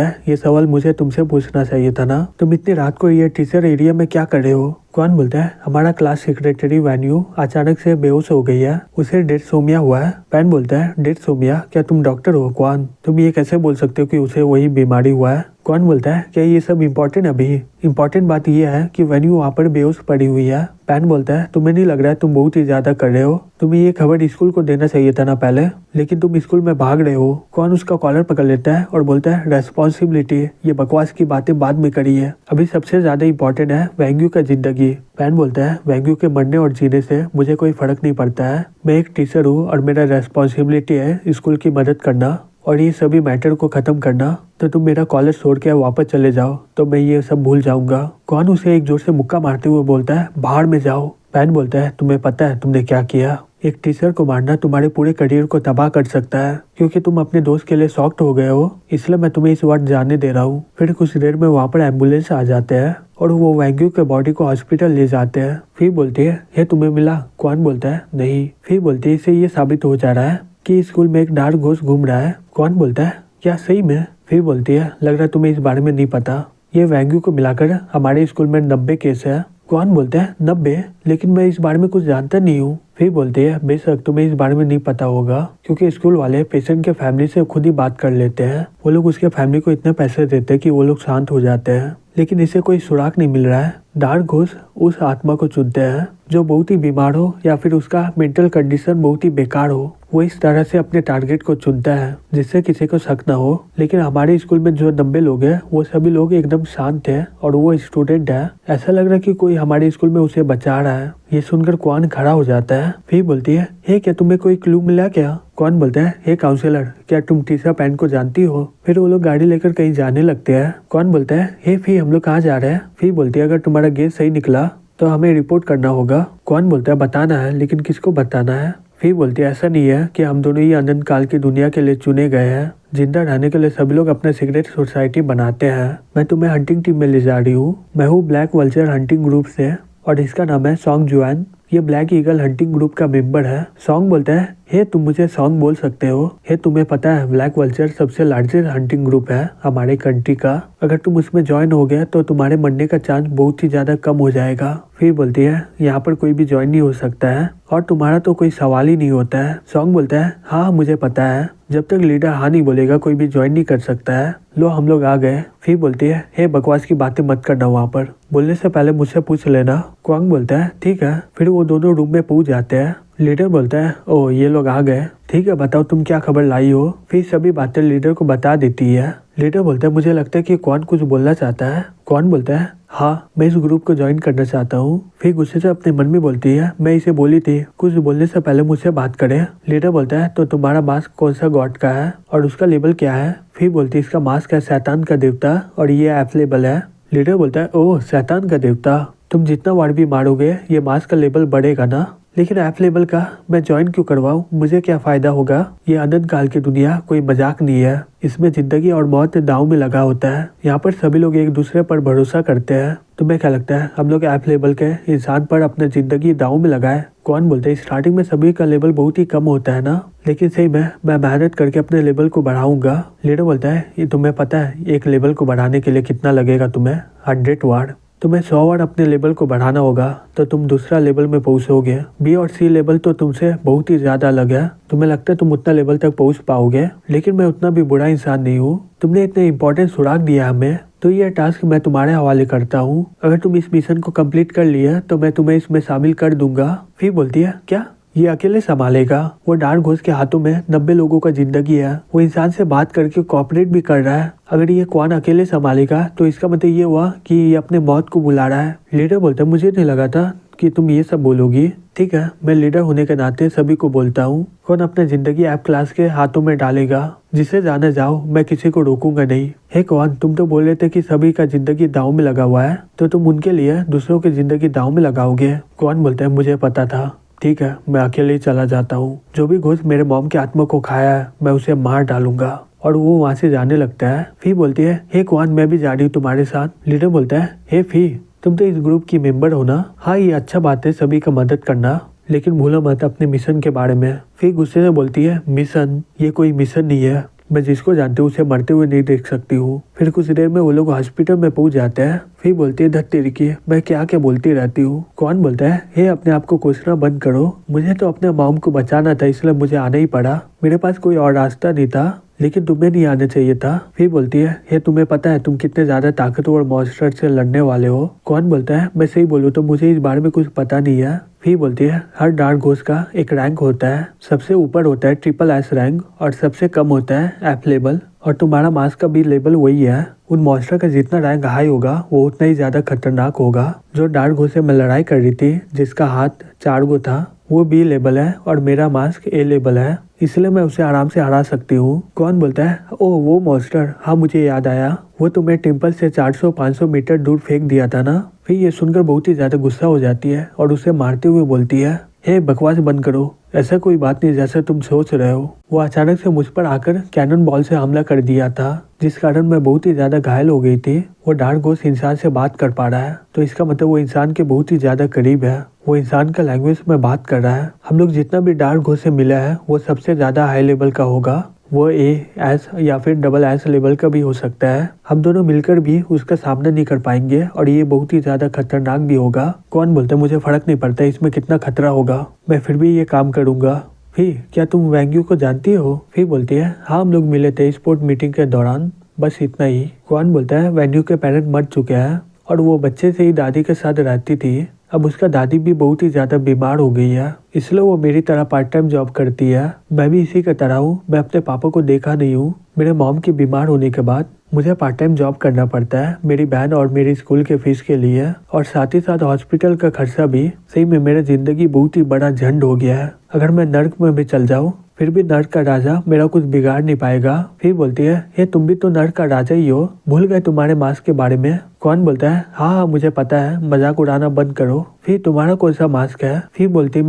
है ये सवाल मुझे तुमसे पूछना चाहिए था ना, तुम इतनी रात को ये टीचर एरिया में क्या कर रहे हो। कौन बोलता है हमारा क्लास सेक्रेटरी वैन्यू अचानक से बेहोश हो गई है, उसे डेढ़ सोमिया हुआ है। पैन बोलता है डेढ़ सोमिया, क्या तुम डॉक्टर हो। कौन, तुम ये कैसे बोल सकते हो कि उसे वही बीमारी हुआ है। कौन बोलता है क्या ये सब इम्पोर्टेंट अभी। इम्पोर्टेंट बात यह है कि वैन्यू वहाँ पर बेहोश पड़ी हुई है। पैन बोलता है तुम्हें नहीं लग रहा है तुम बहुत ही ज्यादा कर रहे हो, तुम्हें ये खबर स्कूल को देना चाहिए था ना पहले, लेकिन तुम स्कूल में भाग रहे हो। कौन उसका कॉलर पकड़ लेता है और बोलता है रेस्पॉन्सिबिलिटी, ये बकवास की बातें बाद में करी है, अभी सबसे ज्यादा इम्पोर्टेंट है वैंग्यू का जिंदगी। पैन बोलता है वैंग्यू के मरने और जीने से मुझे कोई फर्क नहीं पड़ता है, मैं एक टीचर हूँ और मेरा रेस्पॉन्सिबिलिटी है स्कूल की मदद करना और ये सभी मैटर को खत्म करना। तो तुम मेरा कॉलेज छोड़ के वापस चले जाओ तो मैं ये सब भूल जाऊंगा। कौन उसे एक जोर से मुक्का मारते हुए बोलता है बाहर में जाओ। पैन बोलता है तुम्हें पता है तुमने क्या किया, एक टीचर को मारना तुम्हारे पूरे करियर को तबाह कर सकता है, क्योंकि तुम अपने दोस्त के लिए सॉफ्ट हो गए हो, इसलिए मैं तुम्हें इस बार जाने दे रहा हूँ। फिर कुछ देर में वहाँ पर एम्बुलेंस आ जाते हैं और वो वैंग्यू के बॉडी को हॉस्पिटल ले जाते हैं। फिर बोलती है ये तुम्हें मिला। कौन बोलता है नहीं। फिर बोलती है इससे ये साबित हो जा रहा है कि स्कूल में एक डार्क घोस्ट घूम रहा है। कौन बोलता है क्या सही में। फिर बोलती है लग रहा है तुम्हें इस बारे में नहीं पता, ये वैंग्यू को मिलाकर हमारे स्कूल में 90 केस है। कौन बोलता है 90, लेकिन मैं इस बारे में कुछ जानता नहीं हूँ। फिर बोलती है बेशक तुम्हें इस बारे में नहीं पता होगा, क्योंकि स्कूल वाले पेशेंट के फैमिली से खुद ही बात कर लेते हैं, वो लोग उसके फैमिली को इतने पैसे देते हैं कि वो लोग शांत हो जाते हैं, लेकिन इसे कोई सुराग नहीं मिल रहा है। डार्क घोस्ट उस आत्मा को चुनते हैं जो बहुत ही बीमार हो या फिर उसका मेंटल कंडीशन बहुत ही बेकार हो, वो इस तरह से अपने टारगेट को चुनता है जिससे किसी को शक ना हो। लेकिन हमारे स्कूल में जो 90 लोग हैं वो सभी लोग एकदम शांत हैं और वो स्टूडेंट है, ऐसा लग रहा है कि कोई हमारे स्कूल में उसे बचा रहा है। ये सुनकर कौन खड़ा हो जाता है। फिर बोलती है हे क्या तुम्हें कोई क्लू मिला क्या। कौन बोलता है हे काउंसलर, क्या तुम टीचर पैन को जानती हो। फिर वो लोग गाड़ी लेकर कहीं जाने लगते हैं। कौन बोलता है हे फी हम लोग कहाँ जा रहे हैं। फिर बोलती है अगर तुम्हारा गेस सही निकला तो हमें रिपोर्ट करना होगा। कौन बोलता है बताना है, लेकिन किसको बताना है। फिर बोलती है ऐसा नहीं है कि हम दोनों ही अनंत काल की दुनिया के लिए चुने गए हैं, जिंदा रहने के लिए सभी लोग अपने सीक्रेट सोसाइटी बनाते हैं। मैं तुम्हें हंटिंग टीम में ले जा रही हूँ, मैं हूँ ब्लैक वल्चर हंटिंग ग्रुप से और इसका नाम है सॉन्ग जुआन, ये ब्लैक ईगल हंटिंग ग्रुप का मेंबर है। सॉन्ग बोलता है हे तुम मुझे सॉन्ग बोल सकते हो, हे तुम्हें पता है ब्लैक वल्चर सबसे लार्जेस्ट हंटिंग ग्रुप है हमारे कंट्री का, अगर तुम उसमें ज्वाइन हो गया तो तुम्हारे मरने का चांस बहुत ही ज्यादा कम हो जाएगा। फिर बोलती है यहाँ पर कोई भी ज्वाइन नहीं हो सकता है और तुम्हारा तो कोई सवाल ही नहीं होता है। सॉन्ग बोलता है हाँ मुझे पता है, जब तक लीडर हाँ नहीं बोलेगा कोई भी ज्वाइन नहीं कर सकता है। लो हम लोग आ गए। फिर बोलती है हे बकवास की बातें मत करना, वहाँ पर बोलने से पहले मुझसे पूछ लेना। क्वांग बोलता है ठीक है। फिर वो दोनों रूम में पहुंच जाते हैं। लीडर बोलता है ओ ये लोग आ गए, ठीक है बताओ तुम क्या खबर लाई हो। फिर सभी बातें लीडर को बता देती है। लीडर बोलता है मुझे लगता है कि कौन कुछ बोलना चाहता है। कौन बोलता है हाँ मैं इस ग्रुप को ज्वाइन करना चाहता हूँ। फिर गुस्से से अपने मन में बोलती है मैं इसे बोली थी कुछ बोलने से पहले मुझसे बात करे। लीडर बोलता है तो तुम्हारा मास्क कौन सा गॉड का है और उसका लेबल क्या है। फिर बोलती है इसका मास्क है शैतान का देवता और ये अवेलेबल है। लीडर बोलता है ओह शैतान का देवता, तुम जितना वार भी मारोगे ये मास्क का लेबल बढ़ेगा ना, लेकिन ऐप लेवल का मैं ज्वाइन क्यों करवाऊँ, मुझे क्या फायदा होगा। ये अनंत काल की दुनिया कोई मजाक नहीं है, इसमें जिंदगी और मौत दांव में लगा होता है, यहाँ पर सभी लोग एक दूसरे पर भरोसा करते हैं। तुम्हें क्या लगता है हम लोग ऐप लेवल के इंसान पर अपनी जिंदगी दांव में लगाए। कौन बोलते हैं स्टार्टिंग में सभी का लेवल बहुत ही कम होता है ना, लेकिन सही में मैं मेहनत करके अपने लेवल को बढ़ाऊंगा। लीडर बोलता है ये तुम्हें पता है एक लेवल को बढ़ाने के लिए कितना लगेगा तुम्हें 100 वार्ड, तुम्हें 100 वार्ड अपने लेवल को बढ़ाना होगा तो तुम दूसरा लेवल में पहुंचोगे। बी और सी लेवल तो तुमसे बहुत ही ज्यादा अलग है, तुम्हें लगता है तुम उतना लेवल तक पहुंच पाओगे, लेकिन मैं उतना भी बुरा इंसान नहीं हूँ। तुमने इतने इंपॉर्टेंट सुराग दिया हमें तो ये टास्क मैं तुम्हारे हवाले करता हूँ, अगर तुम इस मिशन को कंप्लीट कर लिया तो मैं तुम्हें इसमें शामिल कर दूंगा। फिर बोलती है क्या ये अकेले संभालेगा, वो डार्क घोस्ट के हाथों में 90 लोगों का जिंदगी है, वो इंसान से बात करके कोऑपरेट भी कर रहा है, अगर ये कौन अकेले संभालेगा तो इसका मतलब ये हुआ कि ये अपने मौत को बुला रहा है। लीडर बोलता है मुझे नहीं लगा था कि तुम ये सब बोलोगी। ठीक है, मैं लीडर होने के नाते सभी को बोलता हूँ, कौन अपना जिंदगी ऐप क्लास के हाथों में डालेगा? जिसे जाने जाओ, मैं किसी को रोकूंगा नहीं। हे कौन, तुम तो बोल रहे थे कि सभी का जिंदगी दांव में लगा हुआ है, तो तुम उनके लिए दूसरों की जिंदगी दांव में लगाओगे? कौन बोलता है मुझे पता था। ठीक है, मैं अकेले ही चला जाता हूँ। जो भी घोष मेरे मॉम के आत्मा को खाया है, मैं उसे मार डालूंगा। और वो वहाँ से जाने लगता है। फी बोलती है, हे कौन, मैं भी जा रही हूँ तुम्हारे साथ। लीडर बोलता है, हे फी, तुम तो इस ग्रुप की मेंबर हो ना? हाँ, ये अच्छा बात है सभी का मदद करना, लेकिन भूलो मत अपने मिशन के बारे में। फिर गुस्से से बोलती है, मिशन? ये कोई मिशन नहीं है, मैं जिसको जानती हूँ उसे मरते हुए नहीं देख सकती हूँ। फिर कुछ देर में वो लोग हॉस्पिटल में पहुंच जाते हैं। फिर बोलती है, धत तेरी की, मैं क्या क्या बोलती रहती हूँ। कौन बोलता है, हे अपने आप को कोसना बंद करो, मुझे तो अपने मॉम को बचाना था, इसलिए मुझे आना ही पड़ा। मेरे पास कोई और रास्ता नहीं था, लेकिन तुम्हें नहीं आना चाहिए था। फिर बोलती है, हे तुम्हें पता है तुम कितने ज्यादा ताकतवर मॉन्स्टर से लड़ने वाले हो? कौन बोलता है, मैं सही बोलूँ तो मुझे इस बारे में कुछ पता नहीं है। फिर बोलती है, हर डार्क घोस्ट का एक रैंक होता है, सबसे ऊपर होता है SSS रैंक और सबसे कम होता है F लेवल, और तुम्हारा मास्क का भी लेवल वही है। उन मॉन्स्टर का जितना रैंक हाई होगा वो उतना ही ज्यादा खतरनाक होगा। जो डार्क घोस्ट से मैं लड़ाई कर रही थी, जिसका हाथ 4 गो था, वो B लेवल है और मेरा मास्क A लेवल है, इसलिए मैं उसे आराम से हरा सकती हूँ। कौन बोलता है, ओह वो मॉन्स्टर, हाँ मुझे याद आया, वो तुम्हें टेम्पल से 400-500 मीटर दूर फेंक दिया था ना? फिर ये सुनकर बहुत ही ज्यादा गुस्सा हो जाती है और उसे मारते हुए बोलती है, हे बकवास बंद करो, ऐसा कोई बात नहीं जैसा तुम सोच रहे हो। वो अचानक से मुझ पर आकर कैनन बॉल से हमला कर दिया था, जिस कारण मैं बहुत ही ज्यादा घायल हो गई थी। वो डार्क घोस्ट इंसान से बात कर पा रहा है, तो इसका मतलब वो इंसान के बहुत ही ज्यादा करीब है। वो इंसान का लैंग्वेज में बात कर रहा है। हम लोग जितना भी डार्क घोस्ट से मिला है वो सबसे ज्यादा हाई लेवल का होगा। वो AS या फिर SS लेवल का भी हो सकता है। हम दोनों मिलकर भी उसका सामना नहीं कर पाएंगे और ये बहुत ही ज्यादा खतरनाक भी होगा। कौन बोलता है, मुझे फर्क नहीं पड़ता इसमें कितना खतरा होगा, मैं फिर भी ये काम करूंगा। फिर क्या तुम वेंग्यू को जानती हो? फिर बोलती है, हाँ हम लोग मिले थे स्पोर्ट मीटिंग के दौरान, बस इतना ही। कौन बोलता है, वेंग्यू के पेरेंट मर चुके हैं और वो बच्चे से ही दादी के साथ रहती थी। अब उसका दादी भी बहुत ही ज्यादा बीमार हो गई है, इसलिए वो मेरी तरह पार्ट टाइम जॉब करती है। मैं भी इसी की तरह हूँ, मैं अपने पापा को देखा नहीं हूँ। मेरे मॉम के बीमार होने के बाद मुझे पार्ट टाइम जॉब करना पड़ता है, मेरी बहन और मेरी स्कूल के फीस के लिए, और साथ ही साथ हॉस्पिटल का खर्चा भी। सही में मेरा जिंदगी बहुत ही बड़ा झंड हो गया है। अगर मैं नर्क में भी चल जाऊँ फिर भी नर्क का राजा मेरा कुछ बिगाड़ नहीं पाएगा। फिर बोलती है, ये तुम भी तो नर्क का राजा ही हो, भूल गए तुम्हारे मास्क के बारे में? कौन बोलता है, हाँ मुझे पता है, मजाक उड़ाना बंद करो। फिर तुम्हारा कौन सा मास्क है? फिर बोलती है,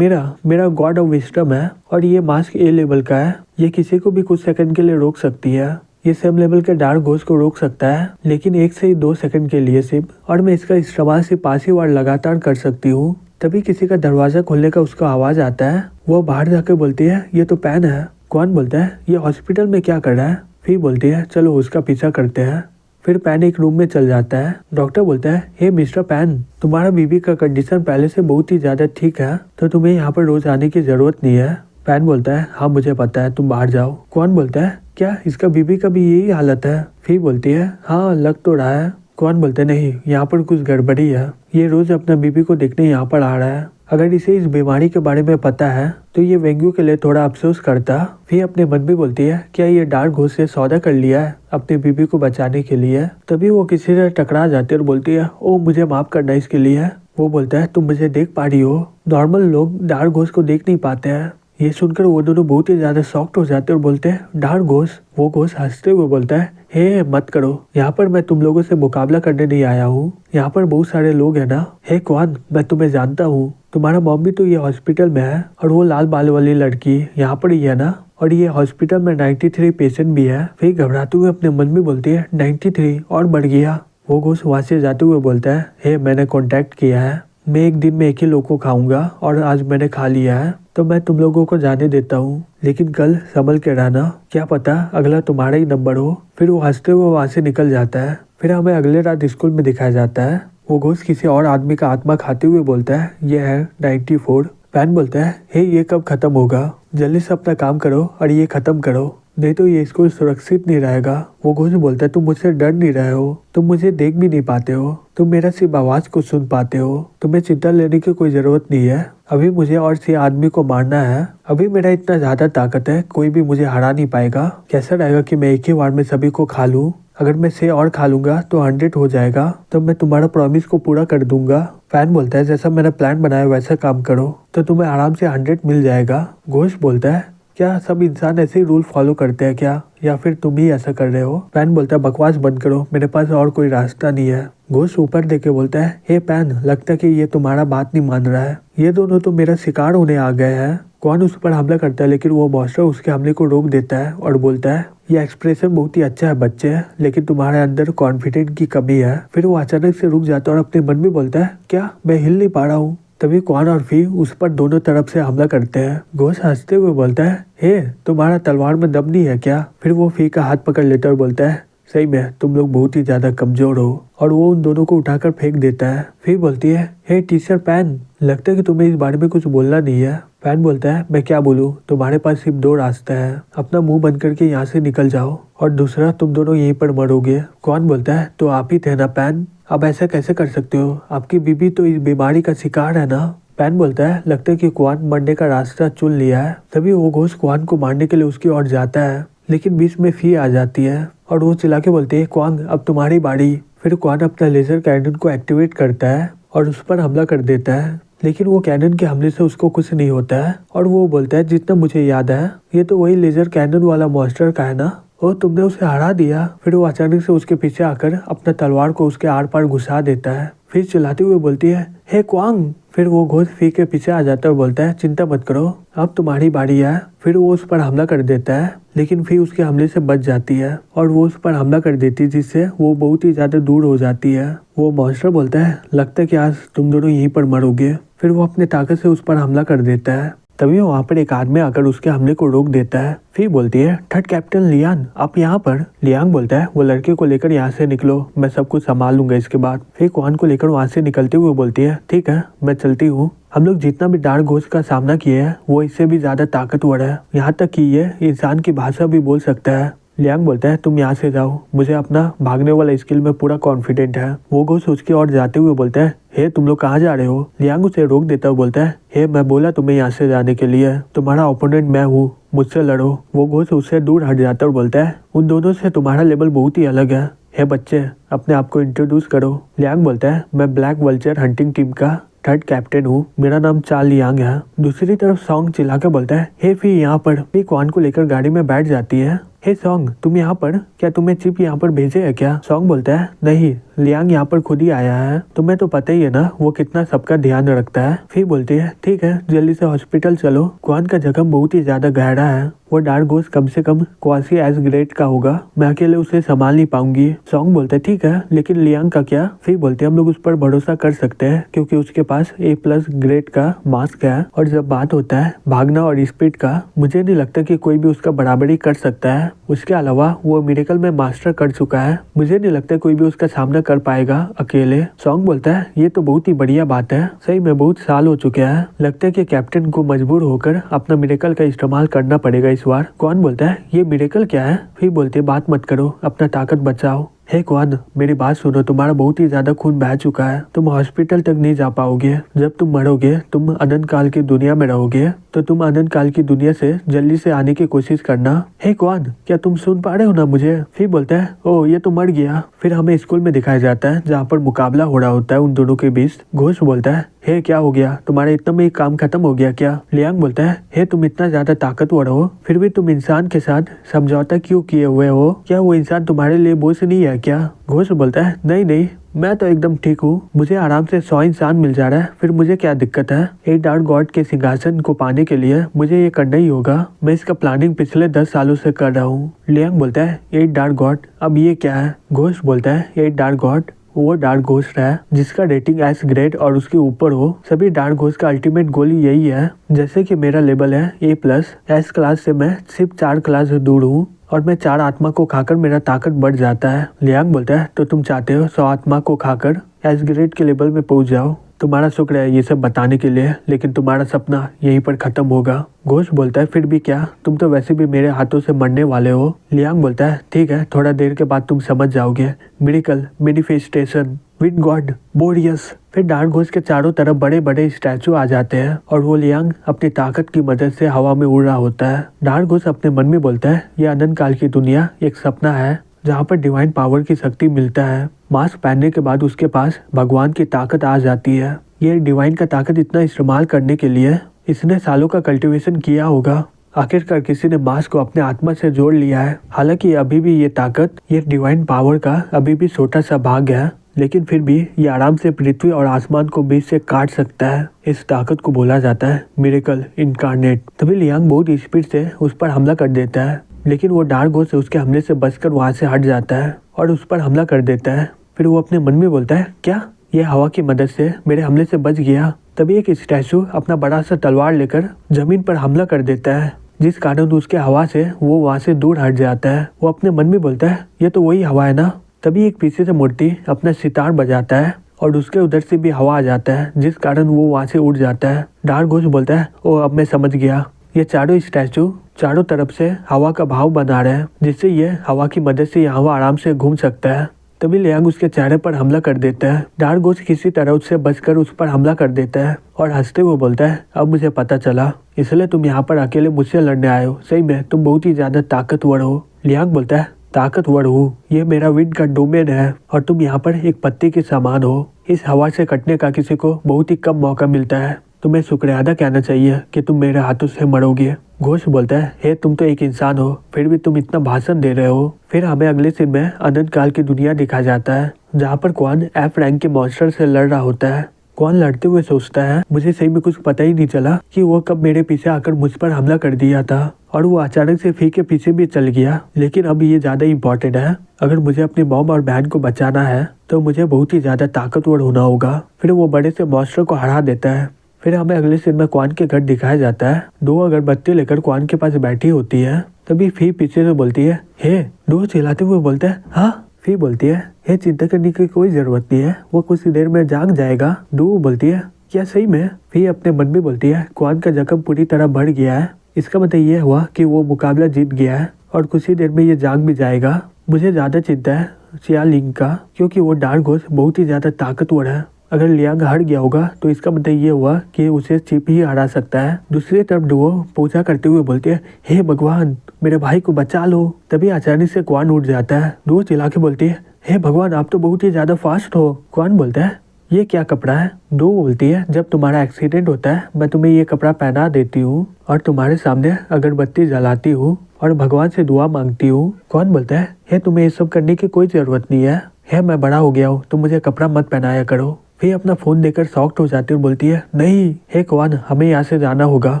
मेरा गॉड ऑफ विजडम है और ये मास्क A लेवल का है, ये किसी को भी कुछ सेकंड के लिए रोक सकती है। ये सेम लेवल के डार्क घोस्ट को रोक सकता है, लेकिन 1 से 2 सेकंड के लिए सिर्फ, और मैं इसका इस्तेमाल सिर्फ 5 ही बार लगातार कर सकती हूँ। तभी किसी का दरवाजा खोलने का उसका आवाज आता है। वो बाहर जाकर बोलती है, ये तो पैन है। कौन बोलता है, ये हॉस्पिटल में क्या कर रहा है? फिर बोलती है, चलो उसका पीछा करते हैं। फिर पैन एक रूम में चल जाता है। डॉक्टर बोलता है, हे मिस्टर पैन, तुम्हारा बीबी का कंडीशन पहले से बहुत ही ज्यादा ठीक है, तो तुम्हें यहाँ पर रोज आने की जरूरत नहीं है। पैन बोलता है, हाँ मुझे पता है, तुम बाहर जाओ। कौन बोलता है, क्या इसका बीबी का भी यही हालत है? फिर बोलती है, हाँ लग तो रहा है। कौन बोलते, नहीं यहाँ पर कुछ गड़बड़ी है, ये रोज अपना बीबी को देखने यहाँ पर आ रहा है। अगर इसे इस बीमारी के बारे में पता है तो ये वेंग्यू के लिए थोड़ा अफसोस करता। फिर अपने मन में बोलती है, क्या ये डार्क घोस्ट से सौदा कर लिया है अपनी बीबी को बचाने के लिए? तभी वो किसी से टकरा जाती है और बोलती है, ओ मुझे माफ करना इसके लिए। वो बोलता है, तुम मुझे देख पा रही हो, नॉर्मल लोग डार्क घोस्ट को देख नहीं पाते हैं। ये सुनकर वो दोनों बहुत ही ज्यादा शॉक्ड हो जाते हैं और बोलते हैं, डार्क घोस्ट? वो घोस्ट हंसते हुए बोलता है, हे मत करो, यहाँ पर मैं तुम लोगों से मुकाबला करने नहीं आया हूँ, यहाँ पर बहुत सारे लोग हैं ना। हे कौन, मैं तुम्हें जानता हूँ, तुम्हारा मॉम भी तो ये हॉस्पिटल में है, और वो लाल बाल वाली लड़की यहाँ पर ही है ना, और ये हॉस्पिटल में 93 पेशेंट भी है। फिर घबराते हुए अपने मन में बोलती है, 93 और बढ़ गया। वो घोस्ट वहाँ से जाते हुए बोलता है, हे मैंने कॉन्टेक्ट किया है, मैं एक दिन में 1 ही लोग को खाऊंगा और आज मैंने खा लिया है, तो मैं तुम लोगों को जाने देता हूँ, लेकिन कल संभल के रहना, क्या पता अगला तुम्हारा ही नंबर हो। फिर वो हंसते हुए वहाँ से निकल जाता है। फिर हमें अगले रात स्कूल में दिखाया जाता है। वो घोस्ट किसी और आदमी का आत्मा खाते हुए बोलता है, ये है 94। पैन बोलता है, हे ये कब खत्म होगा, जल्दी से अपना काम करो और ये खत्म करो, नहीं तो ये स्कूल सुरक्षित नहीं रहेगा। वो घोस्ट बोलता है, तुम मुझसे डर नहीं रहे हो, तुम मुझे देख भी नहीं पाते हो, तुम मेरा सिर्फ आवाज को सुन पाते हो, तुम्हें चिंता लेने की कोई जरूरत नहीं है। अभी मुझे और से आदमी को मारना है, अभी मेरा इतना ज्यादा ताकत है, कोई भी मुझे हरा नहीं पाएगा। कैसा रहेगा कि मैं एक ही बार में सभी को खा लूं? अगर मैं 6 और खा लूंगा तो 100 हो जाएगा, तो मैं तुम्हारा प्रॉमिस को पूरा कर दूंगा। फैन बोलता है जैसा मैंने प्लान बनाया वैसा काम करो तो तुम्हें आराम से 100 मिल जाएगा। घोष बोलता है क्या सब इंसान ऐसे ही रूल फॉलो करते हैं क्या, या फिर तुम ही ऐसा कर रहे हो। पैन बोलता है बकवास बंद करो, मेरे पास और कोई रास्ता नहीं है। घोष ऊपर देके बोलता है हे पैन, लगता है कि ये तुम्हारा बात नहीं मान रहा है, ये दोनों तो मेरा शिकार होने आ गए हैं। कौन उस पर हमला करता है लेकिन वो मॉन्स्टर उसके हमले को रोक देता है और बोलता है ये एक्सप्रेशन बहुत ही अच्छा है बच्चे, लेकिन तुम्हारे अंदर कॉन्फिडेंट की कमी है। फिर वो अचानक से रुक जाता है और अपने मन में बोलता है क्या मैं हिल नहीं पा रहा हूँ। तभी क्वान और फी उस पर दोनों तरफ से हमला करते हैं। घोष हंसते हुए बोलता है हे तुम्हारा तलवार में दम नहीं है क्या। फिर वो फी का हाथ पकड़ लेता है और बोलता है सही में तुम लोग बहुत ही ज्यादा कमजोर हो, और वो उन दोनों को उठाकर फेंक देता है। फी बोलती है हे टीचर पैन, लगता है कि तुम्हें इस बारे में कुछ बोलना नहीं है। पैन बोलता है मैं क्या बोलूँ, तुम्हारे पास सिर्फ 2 रास्ता है, अपना मुंह बंद करके यहाँ से निकल जाओ और दूसरा तुम दोनों यहीं पर मरोगे। कौन बोलता है तो आप ही थे ना पैन, अब ऐसा कैसे कर सकते हो, आपकी बीबी तो इस बीमारी का शिकार है ना। पैन बोलता है लगता है कि क्वान मरने का रास्ता चुन लिया है। तभी वो घोष क्वान को मारने के लिए उसकी ओर जाता है, लेकिन बीच में फी आ जाती है और वो चिल्ला के बोलती है क्वान अब तुम्हारी बारी। फिर क्वान अपना लेजर कैनन को एक्टिवेट करता है और उस पर हमला कर देता है, लेकिन वो कैनन के हमले से उसको कुछ नहीं होता है। और वो बोलता है जितना मुझे याद है ये तो वही लेजर कैनन वाला मॉन्स्टर का है ना, और तुमने उसे हरा दिया। फिर वो अचानक से उसके पीछे आकर अपना तलवार को उसके आर पार घुसा देता है। फिर चिल्लाते हुए बोलती है हे क्वांग। फिर वो घोष फी के पीछे आ जाता है और बोलता है चिंता मत करो अब तुम्हारी बारी है। फिर वो उस पर हमला कर देता है, लेकिन फी उसके हमले से बच जाती है और वो उस पर हमला कर देती है, जिससे वो बहुत ही ज्यादा दूर हो जाती है। वो मॉन्स्टर बोलता है लगता है कि आज तुम दोनों यहीं पर मरोगे। फिर वो अपने ताकत से उस पर हमला कर देता है। तभी वहाँ पर एक आदमी आकर उसके हमले को रोक देता है। फी बोलती है थर्ड कैप्टन लियांग आप यहाँ पर। लियांग बोलता है वो लड़के को लेकर यहाँ से निकलो, मैं सब कुछ संभाल लूंगा इसके बाद। फिर क्वान को लेकर वहाँ से निकलते हुए बोलती है ठीक है मैं चलती हूँ, हम लोग जितना भी डार्क घोस्ट का सामना किए हैं वो इससे भी ज्यादा ताकतवर है, यहाँ तक कि ये इंसान की भाषा भी बोल सकता है। लियांग बोलता है तुम यहाँ से जाओ, मुझे अपना भागने वाला स्किल में पूरा कॉन्फिडेंट है। वो घोस्ट उसकी ओर जाते हुए बोलता है हे तुम लोग कहाँ जा रहे हो। लियांग उसे रोक देता हुआ बोलता है हे मैं बोला तुम्हें यहाँ से जाने के लिए, तुम्हारा ओपोनेंट मैं हूँ, मुझसे लड़ो। वो घोस्ट उससे दूर हट जाता और बोलता है उन दोनों से तुम्हारा लेवल बहुत ही अलग है। हे बच्चे अपने आप को इंट्रोड्यूस करो। लियांग बोलता है मैं ब्लैक वल्चर हंटिंग टीम का थर्ड कैप्टन हूँ, मेरा नाम चाल लियांग है। दूसरी तरफ सॉन्ग चिल्ला के बोलता है हे फी यहाँ पर। फी क्वान को लेकर गाड़ी में बैठ जाती है। हे सॉन्ग तुम यहाँ पर, क्या तुम्हें चिप यहाँ पर भेजे है क्या। सॉन्ग बोलता है नहीं लियांग यहाँ पर खुद ही आया है, तुम्हें तो पता ही है ना वो कितना सबका ध्यान रखता है। फी बोलती है ठीक है जल्दी से हॉस्पिटल चलो, क्वान का जख्म बहुत ही ज्यादा गहरा है, वो डार्क घोस्ट कम से कम क्वासी एज ग्रेट का होगा, मैं अकेले उसे संभाल नहीं पाऊंगी। सॉन्ग बोलते हैं ठीक है लेकिन लियांग का क्या। फी बोलते हैं हम लोग उस पर भरोसा कर सकते हैं क्योंकि उसके पास A+ ग्रेड का मास्क है, और जब बात होता है भागना और स्पीड का मुझे नहीं लगता कि कोई भी उसका बराबरी कर सकता है। उसके अलावा वो मिरेकल में मास्टर कर चुका है, मुझे नहीं लगता कोई भी उसका सामना कर पाएगा अकेले। सॉन्ग बोलता है ये तो बहुत ही बढ़िया बात है, सही में बहुत साल हो चुके हैं, लगता है कि कैप्टन को मजबूर होकर अपना मिरेकल का इस्तेमाल करना पड़ेगा इस बार। कौन बोलता है ये मिरेकल क्या है। फिर बोलते बात मत करो अपना ताकत बचाओ। हे क्वान मेरी बात सुनो, तुम्हारा बहुत ही ज्यादा खून बह चुका है, तुम हॉस्पिटल तक नहीं जा पाओगे, जब तुम मरोगे तुम अनंत काल की दुनिया में रहोगे, तो तुम अनंत काल की दुनिया से जल्दी से आने की कोशिश करना। हे क्वान क्या तुम सुन पा रहे हो ना मुझे। फिर बोलता है ओ ये तो मर गया। फिर हमें स्कूल में दिखाया जाता है जहाँ पर मुकाबला हो रहा होता है उन दोनों के बीच। घोष बोलता है हे क्या हो गया, तुम्हारे इतना में काम खत्म हो गया क्या। लियांग बोलता है हे तुम इतना ज्यादा ताकतवर हो फिर भी तुम इंसान के साथ समझौता क्यों किए हुए हो, क्या वो इंसान तुम्हारे लिए बोझ नहीं है क्या। घोष बोलता है नहीं नहीं मैं तो एकदम ठीक हूँ, मुझे आराम से 100 इंसान मिल जा रहा है, फिर मुझे क्या दिक्कत है। एक डार्क गॉड के सिंहासन को पाने के लिए मुझे ये करना ही होगा, मैं इसका प्लानिंग पिछले 10 सालों से कर रहा हूँ। लियांग बोलता है 8 डार्क गॉड अब ये क्या है। घोष बोलता है 8 डार्क गॉड वो डार्क घोस्ट है जिसका रेटिंग एस ग्रेड और उसके ऊपर हो। सभी डार्क घोस्ट का अल्टीमेट गोल यही है, जैसे कि मेरा लेवल है A+, एस क्लास से मैं सिर्फ 4 क्लास दूर हूँ और मैं 4 आत्मा को खाकर मेरा ताकत बढ़ जाता है। लियांग बोलता है तो तुम चाहते हो 100 आत्मा को खाकर एस ग्रेड के लेवल में पहुंच जाओ, तुम्हारा शुक्र है ये सब बताने के लिए, लेकिन तुम्हारा सपना यहीं पर खत्म होगा। घोष बोलता है फिर भी क्या, तुम तो वैसे भी मेरे हाथों से मरने वाले हो। लियांग बोलता है ठीक है थोड़ा देर के बाद तुम समझ जाओगे, मिरेकल मैनिफेस्टेशन विद गॉड बोरियस। फिर डार्क घोस्ट के चारों तरफ बड़े बड़े स्टैचू आ जाते हैं और वो लियांग अपनी ताकत की मदद से हवा में उड़ रहा होता है। डार्क घोस्ट अपने मन में बोलता है ये अनंत काल की दुनिया एक सपना है, जहाँ पर डिवाइन पावर की शक्ति मिलता है। मास्क पहनने के बाद उसके पास भगवान की ताकत आ जाती है। ये डिवाइन का ताकत इतना इस्तेमाल करने के लिए इसने सालों का कल्टीवेशन किया होगा। आखिरकार किसी ने मास्क को अपने आत्मा से जोड़ लिया है। हालांकि अभी भी ये ताकत, ये डिवाइन पावर का अभी भी छोटा सा भाग है, लेकिन फिर भी ये आराम से पृथ्वी और आसमान को बीच से काट सकता है। इस ताकत को बोला जाता है मिरेकल इनकारनेट। तभी लियांग बहुत स्पीड से उस पर हमला कर देता है, लेकिन वो डार्क घोस्ट उसके हमले से बचकर वहाँ से हट जाता है और उस पर हमला कर देता है। फिर वो अपने मन में बोलता है, क्या ये हवा की मदद से मेरे हमले से बच गया? तभी एक स्टैचू अपना बड़ा सा तलवार लेकर जमीन पर हमला कर देता है, जिस कारण उसके हवा से वो वहाँ से दूर हट जाता है। वो अपने मन में बोलता है, ये तो वही हवा है ना। तभी एक पीछे से मूर्ति अपना सितार बजाता है और उसके उधर से भी हवा आ जाता है, जिस कारण वो वहाँ से उड़ जाता है। डार्क घोस्ट बोलता है, ओ अब मैं समझ गया, ये चारों स्टैचू चारों तरफ से हवा का भाव बना रहे हैं, जिससे ये हवा की मदद से यहाँ आराम से घूम सकता है। तभी लियांग उसके चेहरे पर हमला कर देता है। डार्क घोस्ट किसी तरह उससे बचकर उस पर हमला कर देता है और हंसते हुए बोलता है, अब मुझे पता चला, इसलिए तुम यहाँ पर अकेले मुझसे लड़ने आए हो। सही में तुम बहुत ही ज्यादा ताकतवर हो। लियांग बोलता है, ताकतवर हूँ, ये मेरा विंड का डोमेन है और तुम यहाँ पर एक पत्ते के समान हो। इस हवा से कटने का किसी को बहुत ही कम मौका मिलता है। तुम्हें शुक्रियादा कहना चाहिए कि तुम मेरे हाथों से मरोगे। घोस्ट बोलता है, हे तुम तो एक इंसान हो, फिर भी तुम इतना भाषण दे रहे हो। फिर हमें अगले सीन में अनंत काल की दुनिया दिखाया जाता है, जहाँ पर क्वान एफ रैंक के मॉन्स्टर से लड़ रहा होता है। क्वान लड़ते हुए सोचता है, मुझे सही में कुछ पता ही नहीं चला कि वो कब मेरे पीछे आकर मुझ पर हमला कर दिया था और वो अचानक से फी के पीछे भी चल गया। लेकिन अब ये ज्यादा इम्पोर्टेंट है, अगर मुझे अपनी मॉम और बहन को बचाना है तो मुझे बहुत ही ज्यादा ताकतवर होना होगा। फिर वो बड़े से मॉन्स्टर को हरा देता है। फिर हमें अगले सीन में क्वान के घर दिखाया जाता है। दो अगरबत्ती लेकर क्वान के पास बैठी होती है। तभी फी पीछे से बोलती है, हे। दो चिल्लाते हुए बोलते हैं, हाँ। फी बोलती है, हे चिंता करने की कोई जरूरत नहीं है, वो कुछ देर में जाग जाएगा। दो बोलती है, क्या सही में? फी अपने मन में बोलती है, क्वान का जख्म पूरी तरह बढ़ गया है, इसका मतलब ये हुआ कि वो मुकाबला जीत गया है और कुछ ही देर में ये जाग भी जाएगा। मुझे ज्यादा चिंता है सियालिंग का, क्योंकि वो डार्क घोस्ट बहुत ही ज्यादा ताकतवर है। अगर लियांग हार गया होगा तो इसका मतलब ये हुआ कि उसे चिप ही हरा सकता है। दूसरी तरफ डुओ पूजा करते हुए बोलती है, हे भगवान मेरे भाई को बचा लो। तभी अचानक से क्वान उठ जाता है। डुओ चिल्ला के बोलती है, हे भगवान आप तो बहुत ही ज्यादा फास्ट हो। क्वान बोलता है, ये क्या कपड़ा है? डो बोलती है, जब तुम्हारा एक्सीडेंट होता है मैं तुम्हें ये कपड़ा पहना देती हूँ और तुम्हारे सामने अगरबत्ती जलाती हूँ और भगवान से दुआ मांगती हूँ। कौन बोलता है, हे तुम्हें ये सब करने की कोई जरूरत नहीं है, हे मैं बड़ा हो गया हूँ, तुम मुझे कपड़ा मत पहनाया करो। फिर अपना फोन देकर शॉक्ड हो जाती है और बोलती है, नहीं हे कौन, हमें यहाँ से जाना होगा,